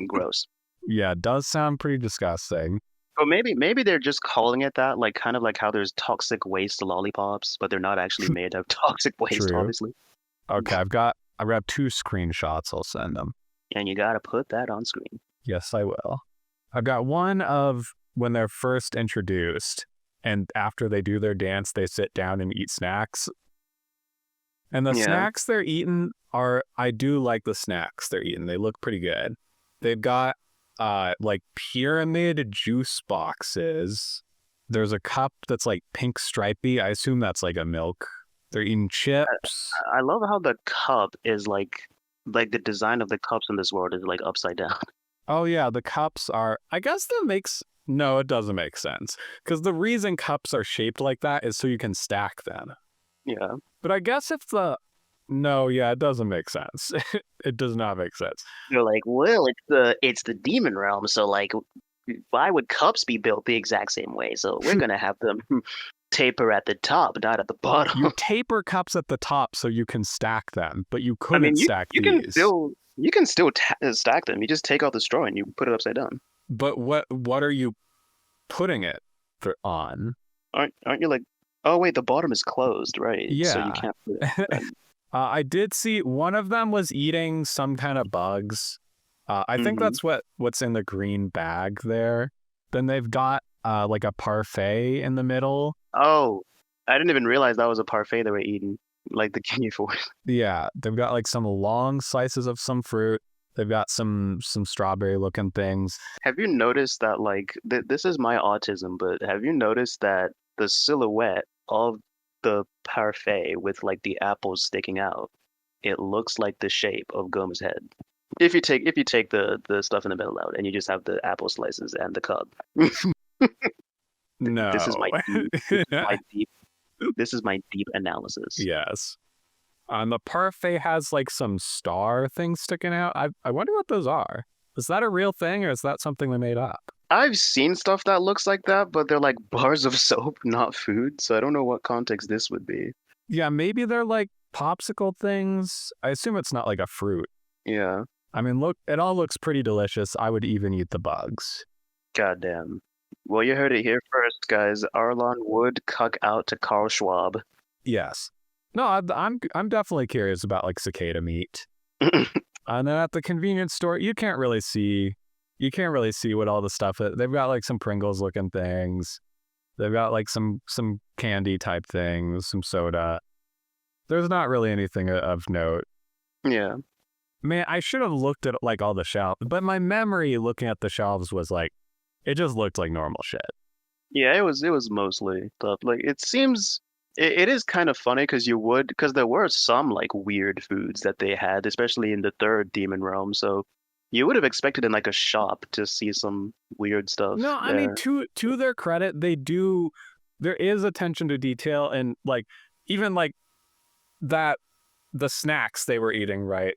gross. Yeah, it does sound pretty disgusting. But maybe they're just calling it that, like kind of like how there's toxic waste lollipops, but they're not actually made of toxic waste, True. obviously. Okay, I've got 2 screenshots. I'll send them. And you gotta put that on screen. Yes, I will. I've got one of when they're first introduced, and after they do their dance, they sit down and eat snacks. And the Yeah. snacks they're eating I do like the snacks they're eating. They look pretty good. They've got like pyramid juice boxes. There's a cup that's like pink stripy. I assume that's like a milk. They're eating chips. I love how the cup is like the design of the cups in this world is like upside down. Oh yeah, the cups are. I guess that makes no, it doesn't make sense because the reason cups are shaped like that is so you can stack them. Yeah. But I guess if the No, yeah, it doesn't make sense. It does not make sense. They're like, well, it's the demon realm, so like, why would cups be built the exact same way? So we're gonna have them taper at the top, not at the You bottom. taper cups at the top so you can stack them, but you I mean, couldn't stack you can these. still stack them. You just take out the straw and you put it upside down. But what are you putting it on? Aren't you like? Oh wait, the bottom is closed, right? So you Yeah. can't put it. I did see one of them was eating some kind of bugs. I think Mm-hmm. that's what's in the green bag there. Then they've got like a parfait in the middle. Oh, I didn't even realize that was a parfait they were eating, like the King Force. Yeah, they've got like some long slices of some fruit. They've got some strawberry looking things. Have you noticed that, like, this is my autism, but have you noticed that the silhouette of the parfait with like the apples sticking out, it looks like the shape of Goma's head. If you take the stuff in the middle out and you just have the apple slices and the cup. This is No. my deep, this is my deep, this is my deep analysis. Yes. The parfait has like some star things sticking out. I wonder what those are. Is that a real thing or is that something they made up? I've seen stuff that looks like that, but they're like bars of soap, not food. So I don't know what context this would be. Yeah, maybe they're like popsicle things. I assume it's not like a fruit. Yeah, I mean, look, it all looks pretty delicious. I would even eat the bugs. goddamn. Well, you heard it here first, guys. Aarlon would cuck out to Carl Schwab. Yes. No, I'm definitely curious about like cicada meat. And then at the convenience store, you can't really see what all the stuff is. They've got like some Pringles looking things. They've got like some candy type things, some soda. There's not really anything of note. Yeah. Man, I should have looked at like all the shelves, but my memory looking at the shelves was like, it just looked like normal shit. Yeah, it was mostly stuff. Like it is kind of funny because there were some like weird foods that they had, especially in the third demon realm. So you would have expected in like a shop to see some weird stuff No, I mean there. to their credit, they do. There is attention to detail, and like even like that, the snacks they were eating, right?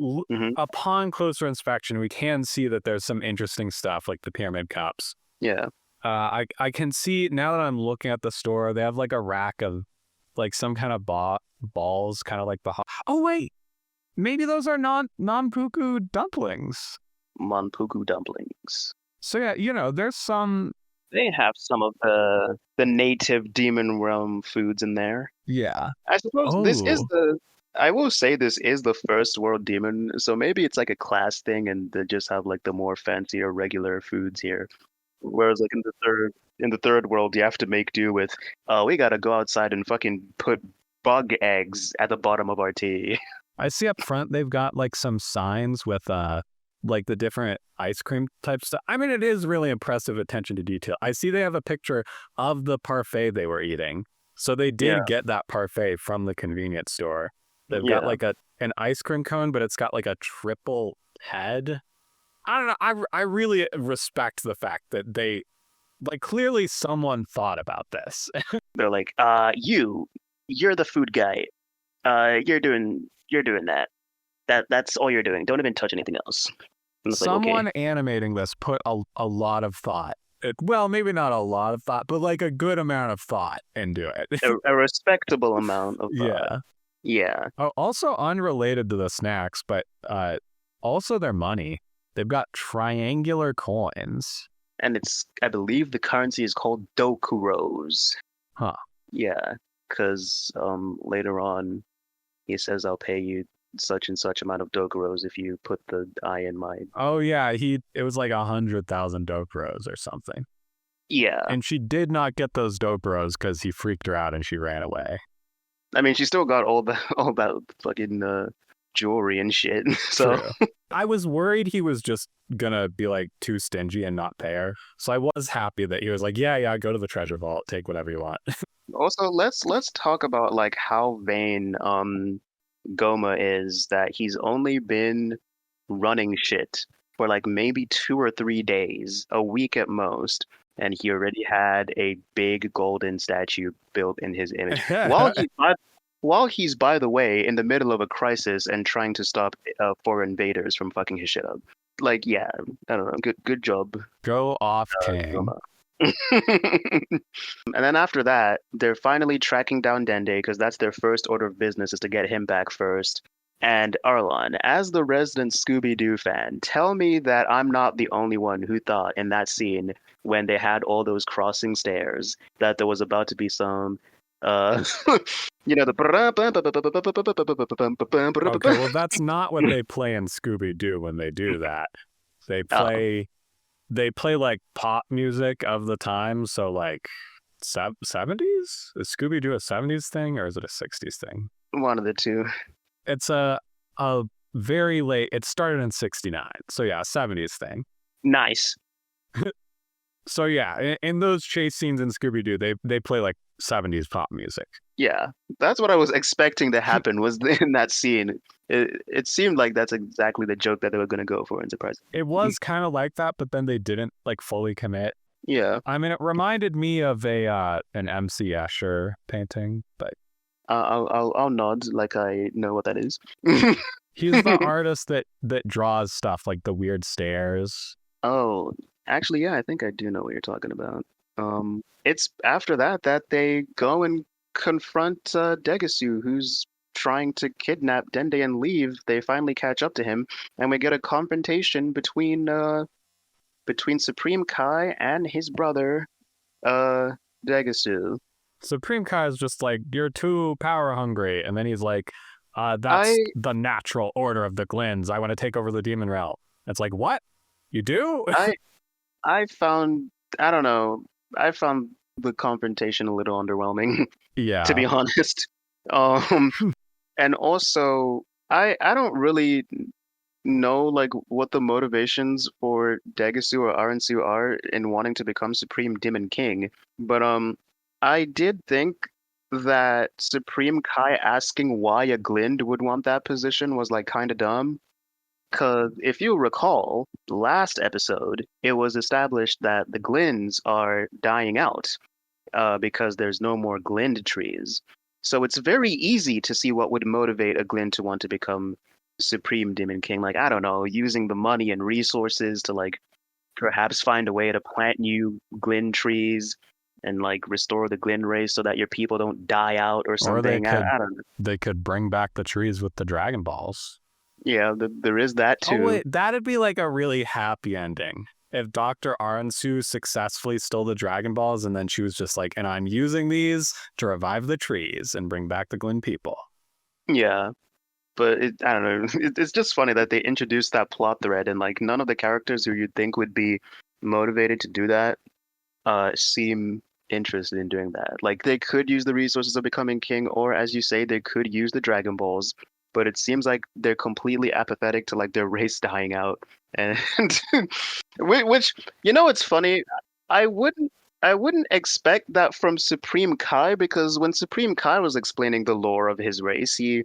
Hmm. Upon closer inspection, we can see that there's some interesting stuff, like the pyramid cups. Yeah. I can see now that I'm looking at the store, they have like a rack of like some kind of balls, kind of like oh wait, maybe those are non-puku dumplings. Monpuku dumplings. So yeah, there's some. They have some of the native demon realm foods in there. Yeah. I suppose Oh, I will say this is the first world demon, so maybe it's like a class thing and they just have like the more fancier regular foods here. Whereas like in the third world you have to make do with, oh, we gotta go outside and fucking put bug eggs at the bottom of our tea. I see up front they've got like some signs with like the different ice cream type stuff. I mean, it is really impressive attention to detail. I see they have a picture of the parfait they were eating. So they Yeah, did get that parfait from the convenience store. They've got yeah. like an ice cream cone, but it's got like a triple head. I don't know. I really respect the fact that they like clearly someone thought about this. They're like, you're the food guy. You're doing that. That's all you're doing. Don't even touch anything else. And it's like, okay, Someone animating this put a lot of thought. Well, maybe not a lot of thought, but like a good amount of thought into it. a respectable amount of Yeah. yeah. Oh, also unrelated to the snacks, but also their money. They've got triangular coins. And I believe the currency is called Dokuros. Huh. Yeah, because later on he says I'll pay you such and such amount of Dokuros if you put the eye in my. Oh yeah, it was like 100,000 Dokros or something. Yeah, And she did not get those Dokros because he freaked her out and she ran away. I mean she still got all that fucking jewelry and shit. So True. I was worried he was just gonna be like too stingy and not pay her. So I was happy that he was like, yeah, go to the treasure vault, take whatever you want. also let's talk about like how vain Goma is that he's only been running shit for like maybe 2 or 3 days, a week at most, and he already had a big golden statue built in his image. While he, by, while he's, by the way, in the middle of a crisis and trying to stop foreign invaders from fucking his shit up. Like, yeah, I don't know. Good job, Go off, King. Goma. And then after that, they're finally tracking down Dende because that's their first order of business is to get him back first. And Aarlon, as the resident Scooby-Doo fan, tell me that I'm not the only one who thought in that scene when they had all those crossing stairs that there was about to be some the Okay, well, that's not what they play in Scooby Doo when they do that. They oh, play they play like pop music of the time. So like 70s? Is Scooby Doo a 70s thing or is it a 60s thing? one of the two. It's a very late. It started in '69, so yeah, 70s thing. Nice. So yeah, in those chase scenes in Scooby Doo, they play like '70s pop music. Yeah, that's what I was expecting to happen was in that scene. It seemed like that's exactly the joke that they were going to go for in Surprise. It was kind of like that, but then they didn't like fully commit. Yeah, I mean, it reminded me of a an MC Escher painting, but I'll nod like I know what that is. he's the artist that draws stuff like the weird stairs. Oh, actually, yeah, I think I do know what you're talking about. It's after that that they go and confront Degasu, who's trying to kidnap Dende and leave. They finally catch up to him, and we get a confrontation between Supreme Kai and his brother, uh, Degasu. Supreme Kai is just like, you're too power hungry, and then he's like, I that's the natural order of the Glens. I want to take over the demon realm. It's like, what? You do? I I found I don't know. I found the confrontation a little underwhelming, to Yeah. be honest. Um, and also I don't really know like what the motivations for Degasu or Aransu are in wanting to become Supreme Demon King, but I did think that Supreme Kai asking why a Glind would want that position was like kind of dumb. Because if you recall, last episode, it was established that the Glinds are dying out because there's no more Glind trees. So it's very easy to see what would motivate a Glind to want to become Supreme Demon King. Like, I don't know, using the money and resources to, like, perhaps find a way to plant new Glind trees and, like, restore the Glind race so that your people don't die out or Or something. I don't know. they could bring back the trees with the Dragon Balls. Yeah, there is that Oh too. wait, that'd be like a really happy ending. If Dr. Aransu successfully stole the Dragon Balls and then she was just like, and I'm using these to revive the trees and bring back the Glen people. Yeah. But I don't know. It's just funny that they introduced that plot thread and like none of the characters who you'd think would be motivated to do that seem interested in doing that. Like they could use the resources of becoming king, or as you say, they could use the Dragon Balls. But it seems like they're completely apathetic to like their race dying out, and which it's funny. I wouldn't. I wouldn't expect that from Supreme Kai because when Supreme Kai was explaining the lore of his race, he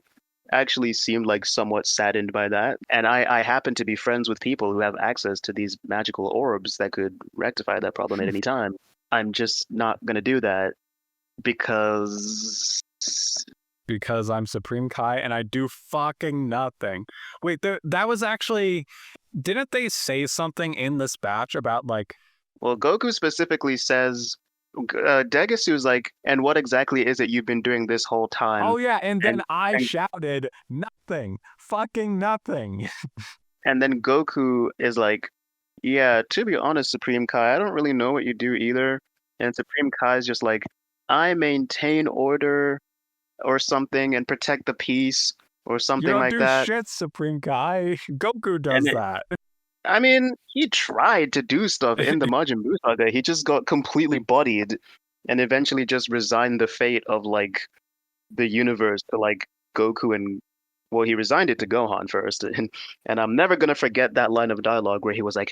actually seemed like somewhat saddened by that. And I happen to be friends with people who have access to these magical orbs that could rectify that problem at any time. I'm just not going to do that because. Because I'm Supreme Kai and I do fucking nothing. Wait, that was actually. Didn't they say something in this batch about like. Well, Goku specifically says. Degasu's like, and what exactly is it you've been doing this whole time? Oh yeah, and then And I and shouted nothing, fucking nothing. and then Goku is like, yeah, to be honest, Supreme Kai, I don't really know what you do either. And Supreme Kai is just like, I maintain order or something and protect the peace or You something don't like do that. shit, Supreme Kai. Goku And does that. I mean, he tried to do stuff in the Majin Buu saga. He just got completely bodied and eventually just resigned the fate of like the universe to like Goku and well, he resigned it to Gohan first, and I'm never gonna forget that line of dialogue where he was like,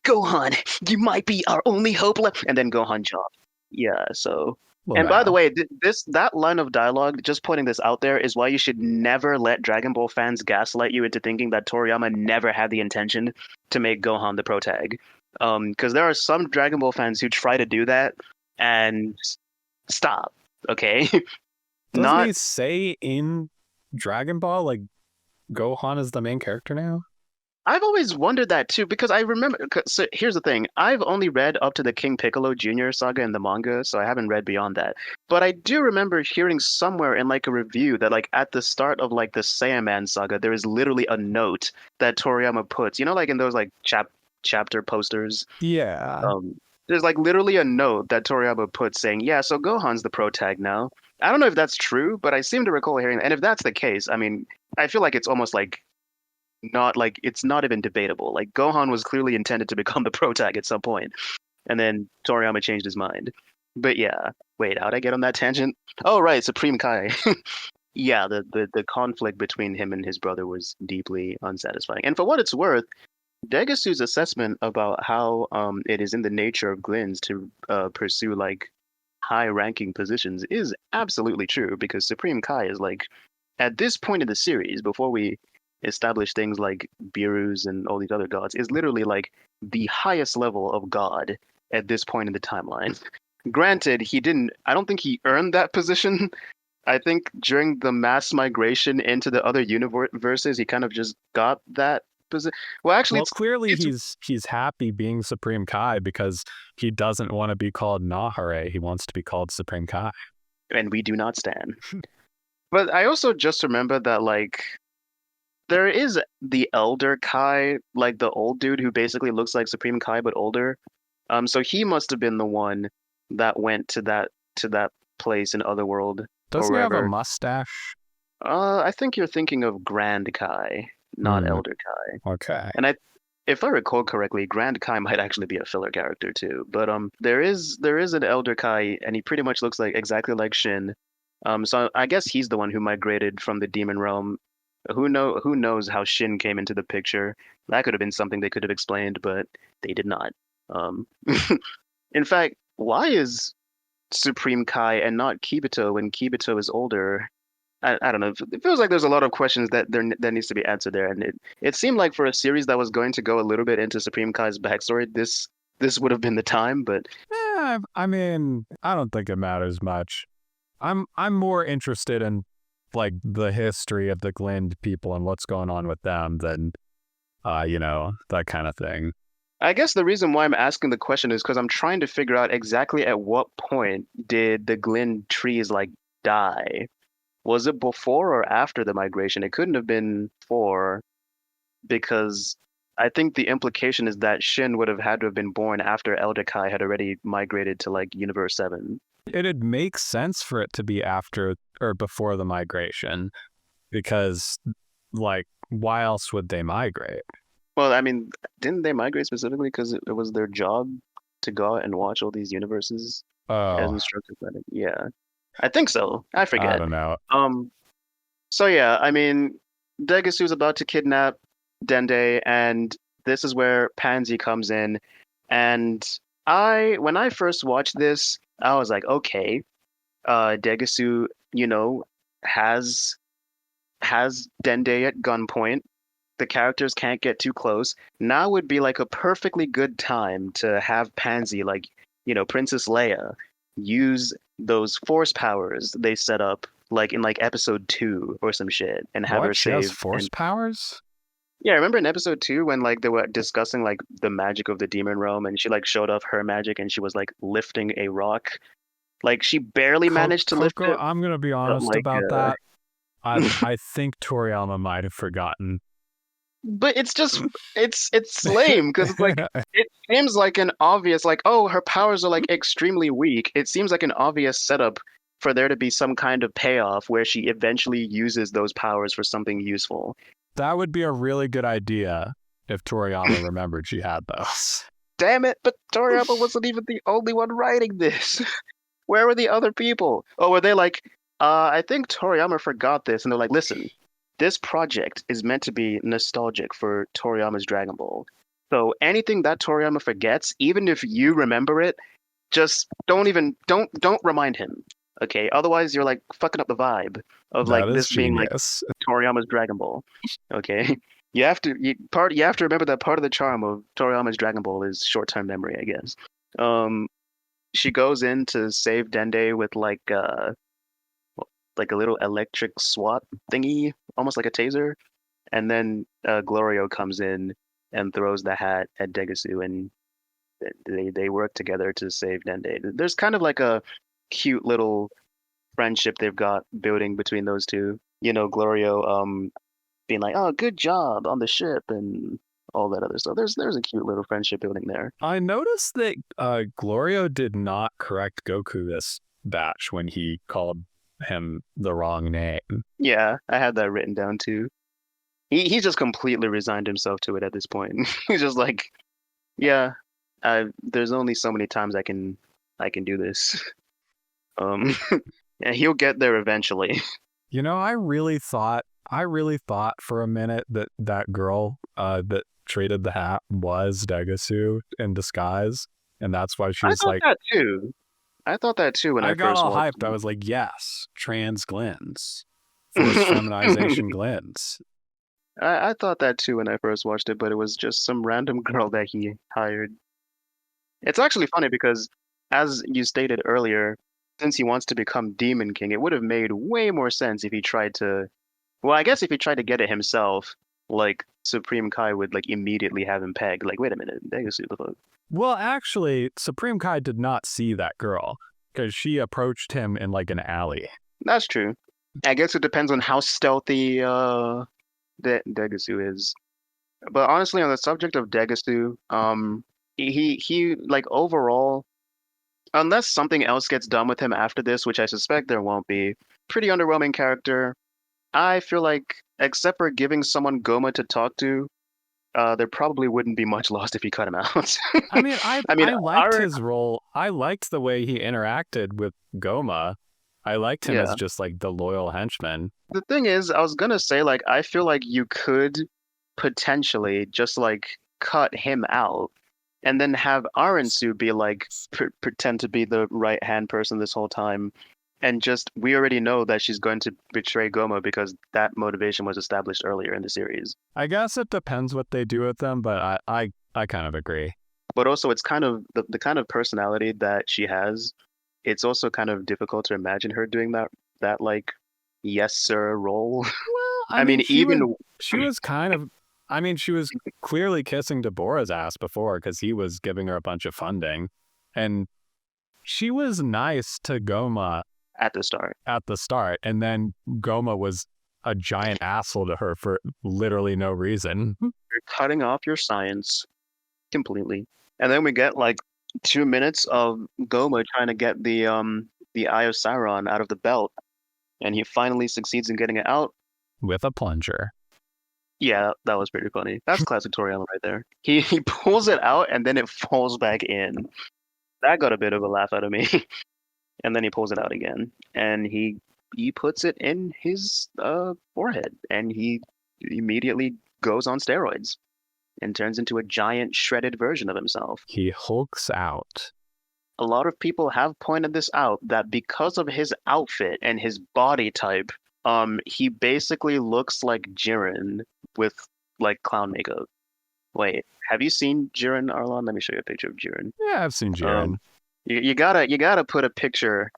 "Gohan, you might be our only hope left," and then Gohan jumped. Yeah, so. Well, And by the now. way, that line of dialogue, just putting this out there, is why you should never let Dragon Ball fans gaslight you into thinking that Toriyama never had the intention to make Gohan the protag. Because there are some Dragon Ball fans who try to do that, and stop, okay? Doesn't Not he say in Dragon Ball like Gohan is the main character now? I've always wondered that too because I remember. So here's the thing: I've only read up to the King Piccolo Jr. saga in the manga, so I haven't read beyond that. But I do remember hearing somewhere in like a review that like at the start of like the Saiyaman saga, there is literally a note that Toriyama puts. You know, like in those like chapter posters. Yeah. Um, there's like literally a note that Toriyama puts saying, "Yeah, so Gohan's the pro tag now." I don't know if that's true, but I seem to recall hearing that. And if that's the case, I mean, I feel like it's almost like not like it's not even debatable. Like Gohan was clearly intended to become the pro tag at some point, and then Toriyama changed his mind. But yeah, wait, how'd I get on that tangent? Oh right, Supreme Kai. Yeah, the conflict between him and his brother was deeply unsatisfying. And for what it's worth, Degasu's assessment about how it is in the nature of Glins to pursue like high-ranking positions is absolutely true because Supreme Kai is like at this point in the series, before we establish things like Birus and all these other gods, is literally like the highest level of god at this point in the timeline. Granted, he didn't, I don't think he earned that position. I think during the mass migration into the other universes, he kind of just got that position. Well, actually, Well, clearly it's, he's happy being Supreme Kai because he doesn't want to be called Nahare. He wants to be called Supreme Kai. and we do not stand. But I also just remember that like there is the Elder Kai, like the old dude who basically looks like Supreme Kai but older. So he must have been the one that went to that place in Otherworld or Doesn't he have a wherever. mustache? I think you're thinking of Grand Kai, not Hmm. Elder Kai. Okay. And if I recall correctly, Grand Kai might actually be a filler character too. But there is an Elder Kai, and he pretty much looks like exactly like Shin. So I guess he's the one who migrated from the demon realm. Who knows how Shin came into the picture? That could have been something they could have explained, but they did not. Um, in fact, why is Supreme Kai and not Kibito when Kibito is older? I don't know. It feels like there's a lot of questions that needs to be answered there, and it seemed like for a series that was going to go a little bit into Supreme Kai's backstory, this would have been the time. But I mean, I don't think it matters much. I'm more interested in like the history of the Glind people and what's going on with them than that kind of thing. I guess the reason why I'm asking the question is because I'm trying to figure out exactly at what point did the Glyn trees like die? Was it before or after the migration? It couldn't have been before because I think the implication is that Shin would have had to have been born after Elder Kai had already migrated to like Universe 7. It'd make sense for it to be after or before the migration because like why else would they migrate? Well, I mean, didn't they migrate specifically because it was their job to go out and watch all these universes as Oh, instructed by them? Yeah, I think so. I I forget. don't know. Um, so yeah, I mean, Degasu's about to kidnap Dende, and this is where Pansy comes in. And when I first watched this, I was like, okay, Degasu, has Dende at gunpoint. The characters can't get too close. Now would be like a perfectly good time to have Pansy, like, Princess Leia, use those force powers they set up, like in like episode 2 or some shit, and have her What? She has save. force And powers? yeah, remember in episode 2 when like they were discussing like the magic of the demon realm, and she like showed off her magic, and she was like lifting a rock. Like she barely managed to lift Coco, it, I'm gonna be but honest like about that. I think Toriyama might have forgotten. but it's lame because it's like it seems like an obvious like, oh, her powers are like extremely weak. It seems like an obvious setup for there to be some kind of payoff where she eventually uses those powers for something useful. That would be a really good idea if Toriyama remembered she had those. Damn it, but Toriyama wasn't even the only one writing this. Where were the other people? Oh, were they like, I think Toriyama forgot this, and they're like, listen, this project is meant to be nostalgic for Toriyama's Dragon Ball. So anything that Toriyama forgets, even if you remember it, just don't remind him. Okay? Otherwise you're like fucking up the vibe of That like is this being like genius. Toriyama's Dragon Ball. Okay? You have to remember that part of the charm of Toriyama's Dragon Ball is short-term memory, I guess. Um she goes in to save Dende with like like a little electric SWAT thingy, almost like a taser. And then Glorio comes in and throws the hat at Degasu, and they work together to save Dende. There's kind of like a cute little friendship they've got building between those two. You know, Glorio being like, "Oh, good job on the ship," and all that other stuff. There's a cute little friendship building there. I noticed that Glorio did not correct Goku this batch when he called him the wrong name. Yeah, I had that written down too. He just completely resigned himself to it at this point. He's just like, yeah, there's only so many times I can do this. Yeah, he'll get there eventually. You know, I really thought for a minute that that girl that traded the hat was Degasu in disguise, and that's why she I was thought like, that too. I thought that too when I I got first all watched hyped. I it. was like, yes, trans Glens, forced feminization Glens. I thought that too when I first watched it, but it was just some random girl that he hired. It's actually funny because, as you stated earlier, since he wants to become Demon King, it would have made way more sense if he tried to. Well, I guess if he tried to get it himself, like Supreme Kai would like immediately have him pegged. Like, wait a minute, Degasu, the fuck? Well, actually, Supreme Kai did not see that girl because she approached him in like an alley. That's true. I guess it depends on how stealthy Degasu is. But honestly, on the subject of Degasu, he like overall, unless something else gets done with him after this, which I suspect there won't be, pretty underwhelming character. I feel like, except for giving someone Goma to talk to, there probably wouldn't be much lost if he cut him out. I mean, I mean, I liked our his role. I liked the way he interacted with Goma. I liked him as yeah. just like the loyal henchman. The thing is, I was gonna say like I feel like you could potentially just like cut him out and then have Arensu be like pretend to be the right hand person this whole time, and just we already know that she's going to betray Goma because that motivation was established earlier in the series. I guess it depends what they do with them, but I kind of agree. But also, it's kind of the kind of personality that she has. It's also kind of difficult to imagine her doing that like yes sir role. Well, I I mean, mean, even she was kind of, I mean, she was clearly kissing Deborah's ass before because he was giving her a bunch of funding, and she was nice to Goma at the start. at the start, and then Goma was a giant asshole to her for literally no reason. You're cutting off your science completely. And then we get like 2 minutes of Goma trying to get the Eye of Sauron out of the belt, and he finally succeeds in getting it out. With a plunger. Yeah, that was pretty funny. That's classic Toriyama right there. He pulls it out and then it falls back in. That got a bit of a laugh out of me. And then he pulls it out again, and he puts it in his forehead, and he immediately goes on steroids and turns into a giant shredded version of himself. He hulks out. A lot of people have pointed this out that because of his outfit and his body type, he basically looks like Jiren with like clown makeup. Wait, have you seen Jiren, Aarlon? Let me show you a picture of Jiren. Yeah, I've seen Jiren. You gotta put a picture,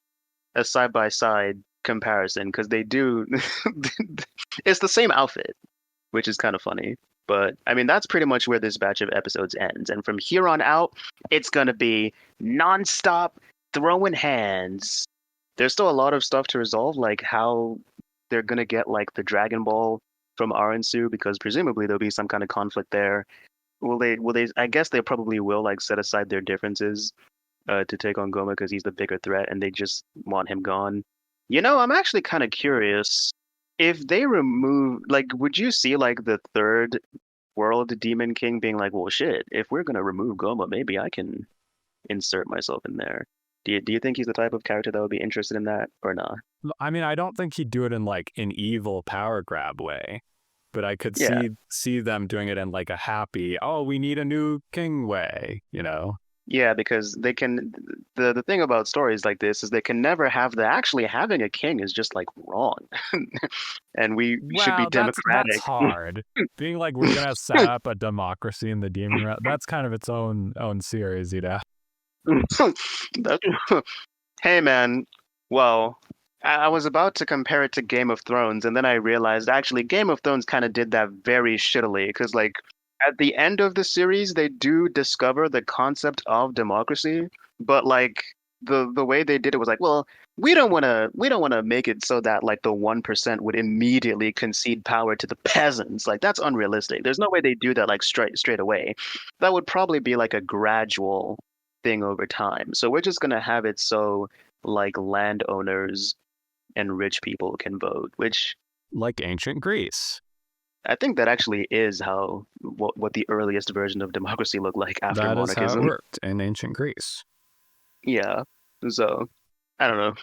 a side by side comparison, because they do. It's the same outfit, which is kind of funny. But I mean, that's pretty much where this batch of episodes ends. And from here on out, it's gonna be nonstop throwing hands. There's still a lot of stuff to resolve, like how they're gonna get like the Dragon Ball from Arensu, because presumably there'll be some kind of conflict there. Will they? Will they? I guess they probably will like set aside their differences to take on Goma because he's the bigger threat, and they just want him gone. You know, I'm actually kind of curious if they remove, like, would you see like the third world Demon King being like, well, shit, if we're gonna remove Goma, maybe I can insert myself in there. Do you think he's the type of character that would be interested in that or not? I mean, I don't think he'd do it in like an evil power grab way, but I could Yeah, see them doing it in like a happy, oh, we need a new king way, you know? yeah, because they can. The thing about stories like this is they can never have the actually having a king is just like wrong, and we should be Well, that's democratic. hard. Being like we're gonna set up a democracy in the demon realm, that's kind of its own series, you know. That- hey man, well, I was about to compare it to Game of Thrones, and then I realized actually Game of Thrones kind of did that very shittily because, like, at the end of the series, they do discover the concept of democracy, but like the way they did it was like, well, we don't want to make it so that like the 1% would immediately concede power to the peasants. Like that's unrealistic. There's no way they do that like straight away. That would probably be like a gradual thing over time. So we're just gonna have it so like landowners and rich people can vote, which Like ancient Greece. I think that actually is how what the earliest version of democracy looked like after That is how it monarchism. worked in ancient Greece. Yeah. So I don't know.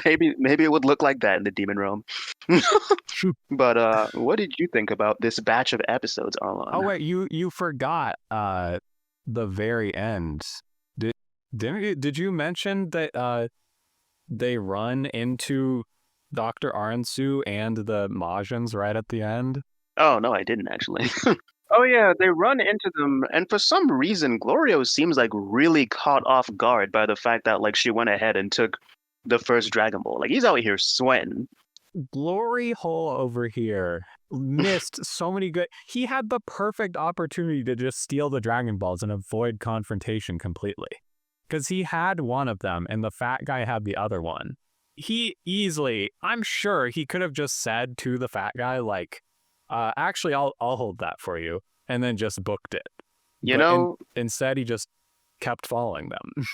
Maybe it would look like that in the demon realm. But what did you think about this batch of episodes, Oh Arlon? wait, you forgot the very end. Did did you mention that they run into Dr. Aransu and the Majins right at the end? Oh no, I didn't actually. Oh yeah, they run into them, and for some reason, Glorio seems like really caught off guard by the fact that like she went ahead and took the first Dragon Ball. Like he's out here sweating. Glory hole over here missed so many good. He had the perfect opportunity to just steal the Dragon Balls and avoid confrontation completely. Because he had one of them and the fat guy had the other one. He easily, I'm sure he could have just said to the fat guy, like, actually, I'll hold that for you, and then just booked it. You But know, instead, he just kept following them.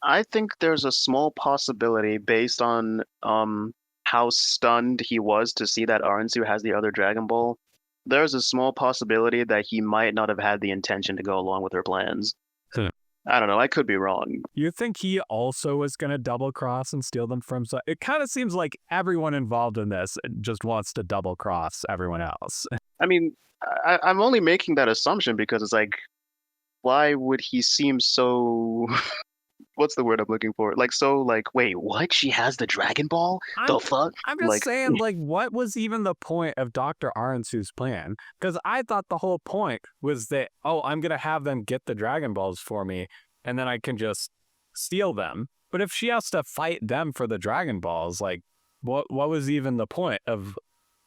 I think there's a small possibility based on how stunned he was to see that Aransu has the other Dragon Ball. There's a small possibility that he might not have had the intention to go along with her plans. I don't know, I could be wrong. You think he also was going to double cross and steal them from? It kind of seems like everyone involved in this just wants to double cross everyone else. I mean, I'm only making that assumption because it's like, why would he seem so what's the word I'm looking for? Like so like, wait, what? She has the Dragon Ball? I'm The fuck? I'm just Like saying, like, what was even the point of Dr. Aransu's plan? Because I thought the whole point was that, oh, I'm gonna have them get the Dragon Balls for me, and then I can just steal them. But if she has to fight them for the Dragon Balls, like, what was even the point of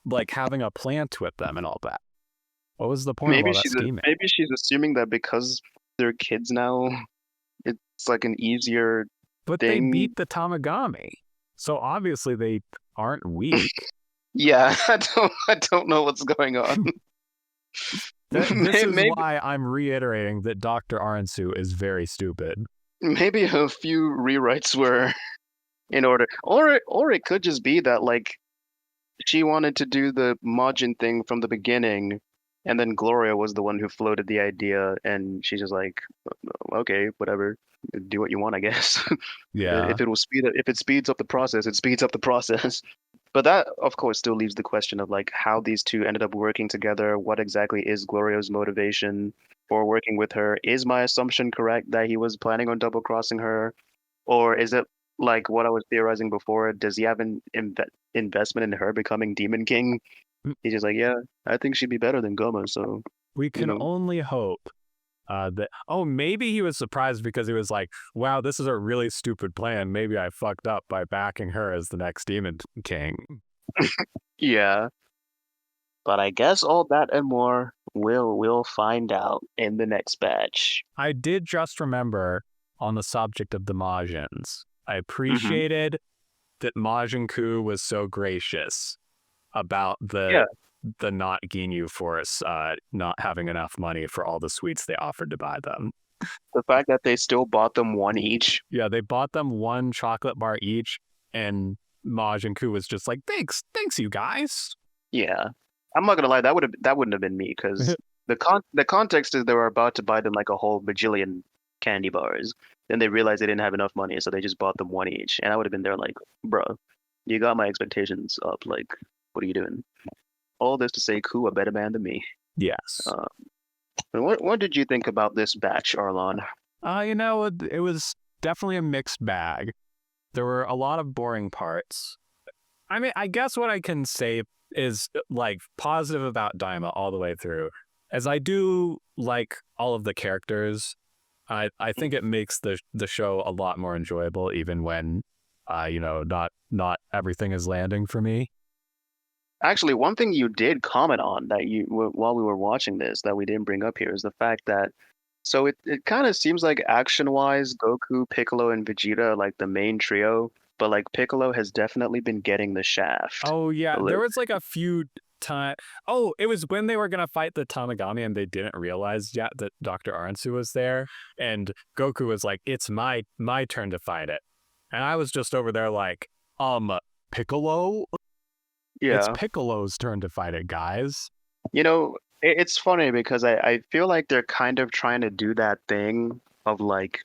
like having a plant with them and all that? What was the point of all that scheming? maybe she's assuming that because they're kids now, it's like an easier But they thing. beat the Tamagami, so obviously they aren't weak. Yeah, I don't know what's going on. This is Maybe why I'm reiterating that Dr. Aransu is very stupid. maybe a few rewrites were in order. Or it could just be that like she wanted to do the Majin thing from the beginning, and then Gloria was the one who floated the idea, and she's just like, okay, whatever, do what you want, I guess. Yeah. If it speeds up the process, it speeds up the process. But that, of course, still leaves the question of like how these two ended up working together. What exactly is Glorio's motivation for working with her? Is my assumption correct that he was planning on double crossing her, or is it like what I was theorizing before? Does he have an investment in her becoming Demon King? He's just like, yeah, I think she'd be better than Goma. So, We you can know, only hope that, oh, maybe he was surprised because he was like, wow, this is a really stupid plan. Maybe I fucked up by backing her as the next Demon King. yeah. But I guess all that and more we'll find out in the next batch. I did just remember on the subject of the Majins, I Hmm. appreciated that Majin Ku was so gracious about Yeah, the not Ginyu Force not having enough money for all the sweets they offered to buy them. the fact that they still bought them one each. Yeah, they bought them one chocolate bar each, and Majin Ku was just like, thanks, you guys. Yeah, I'm not gonna lie, that wouldn't have been me because the context is they were about to buy them like a whole bajillion candy bars. Then they realized they didn't have enough money, so they just bought them one each. And I would have been there like, bro, you got my expectations up. Like, what are you doing? All this to say, Ku a better man than me. Yes. Uh, what did you think about this batch, Arlon? It was definitely a mixed bag. There were a lot of boring parts. I mean, I guess what I can say is like positive about Daima all the way through, as I do like all of the characters. I think it makes the show a lot more enjoyable, even when not everything is landing for me. Actually, one thing you did comment on that while we were watching this that we didn't bring up here is the fact that so it kind of seems like action-wise, Goku, Piccolo, and Vegeta are like the main trio, but like Piccolo has definitely been getting the shaft. Oh yeah, A there little. was like a few time. Oh, it was when they were gonna fight the Tamagami and they didn't realize yet that Dr. Aransu was there, and Goku was like, "It's my turn to fight it," and I was just over there like, Piccolo, it's Yeah. Piccolo's turn to fight it, guys. It's funny because I feel like they're kind of trying to do that thing of like,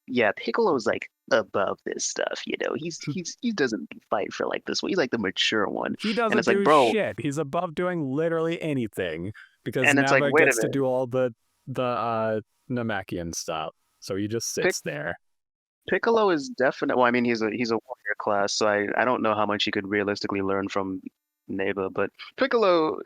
yeah, Piccolo's like above this stuff, he doesn't fight for like this one. He's like the mature one. He And doesn't it's like, do bro, shit. He's above doing literally anything because and it's like, Nappa wait a gets to minute. do all the Namekian stuff, so he just Pic sits there. Piccolo is definitely, well, I mean, he's a warrior class, so I don't know how much he could realistically learn from Neva, but Piccolo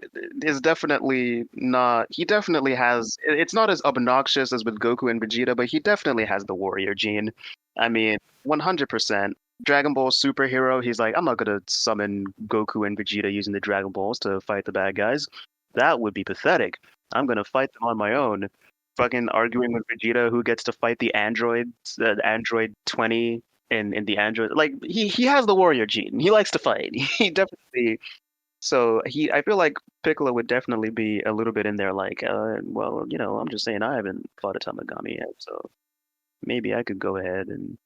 is definitely not, he definitely has, it's not as obnoxious as with Goku and Vegeta, but he definitely has the warrior gene. I mean, 100%. Dragon Ball superhero, he's like, I'm not gonna summon Goku and Vegeta using the Dragon Balls to fight the bad guys. That would be pathetic. I'm gonna fight them on my own. Fucking arguing with Vegeta who gets to fight the androids, the android 20 in the android. Like he has the warrior gene. He likes to fight. He definitely so he I feel like Piccolo would definitely be a little bit in there like well, I'm just saying I haven't fought a Tamagami yet, so maybe I could go ahead and,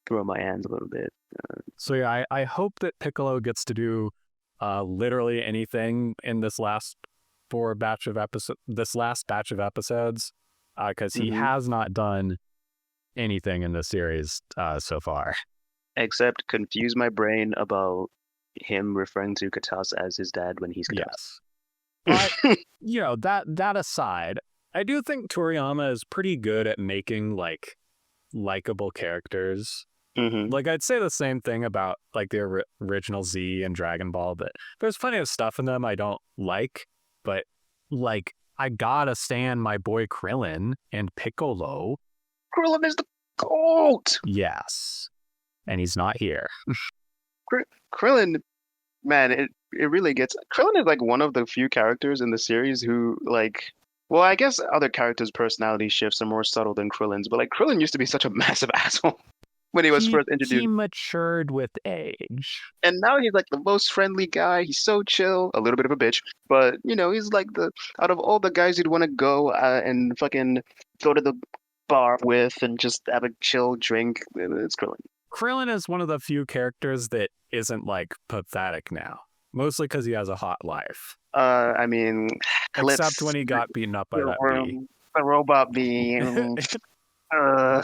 throw my hands a little bit. So yeah, I hope that Piccolo gets to do literally anything in this last batch of episodes, because he Hmm. has not done anything in this series so far. Except confuse my brain about him referring to Katasa as his dad when he's Yes, but Katasa. that aside, I do think Toriyama is pretty good at making like likable characters. Hmm. Like I'd say the same thing about like the original Z and Dragon Ball, but there's plenty of stuff in them I don't like. But like I gotta stand my boy Krillin and Piccolo. Krillin is the GOAT! Yes, and he's not here. Krillin, man, it really gets. Krillin is like one of the few characters in the series who like. Well, I guess other characters' personality shifts are more subtle than Krillin's, but like Krillin used to be such a massive asshole when he was He first he introduced, matured with age. and now he's like the most friendly guy. He's so chill, a little bit of a bitch, but he's like the out of all the guys you'd want to go and fucking go to the bar with and just have a chill drink. It's Krillin. Krillin is one of the few characters that isn't like pathetic now, mostly because he has a hot life. I mean, Except let's when he got beaten up by the that bee. the robot bee. Uh,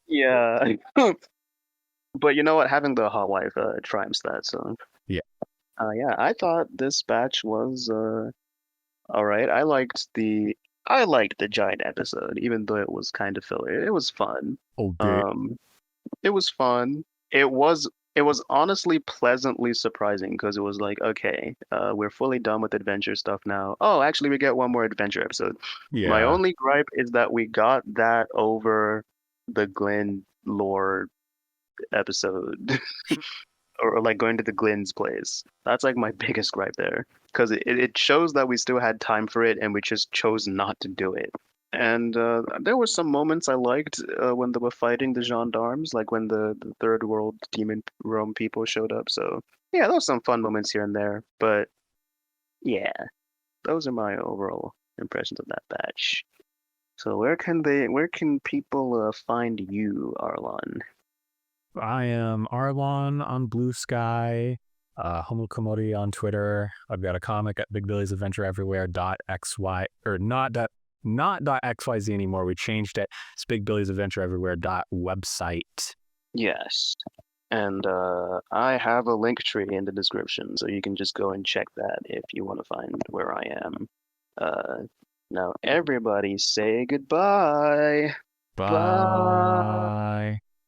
yeah, but you know what? Having the hot wife triumphs that. So, Yeah. yeah, I thought this batch was all right. I liked the giant episode, even though it was kind of filler. It was fun. Okay. Um, it was fun. It was honestly pleasantly surprising because it was like, okay, we're fully done with adventure stuff now. Oh, actually, we get one more adventure episode. My Yeah. only gripe is that we got that over the Glen lore episode, or like going to the Glen's place. That's like my biggest gripe there, because it shows that we still had time for it and we just chose not to do it. And there were some moments I liked when they were fighting the gendarmes, like when the third world demon Rome people showed up. So yeah, there was some fun moments here and there. But yeah, those are my overall impressions of that batch. So where can people find you, Arlon? I am Aarlon on Blue Sky, Homokomori on Twitter. I've got a comic at Big Billy's Adventure Everywhere .xy or not .xyz anymore. We changed it. It's Big Billy's Adventure Everywhere .website. Yes. And I have a link tree in the description, so you can just go and check that if you want to find where I am. Uh, now, everybody say goodbye. Bye. Bye.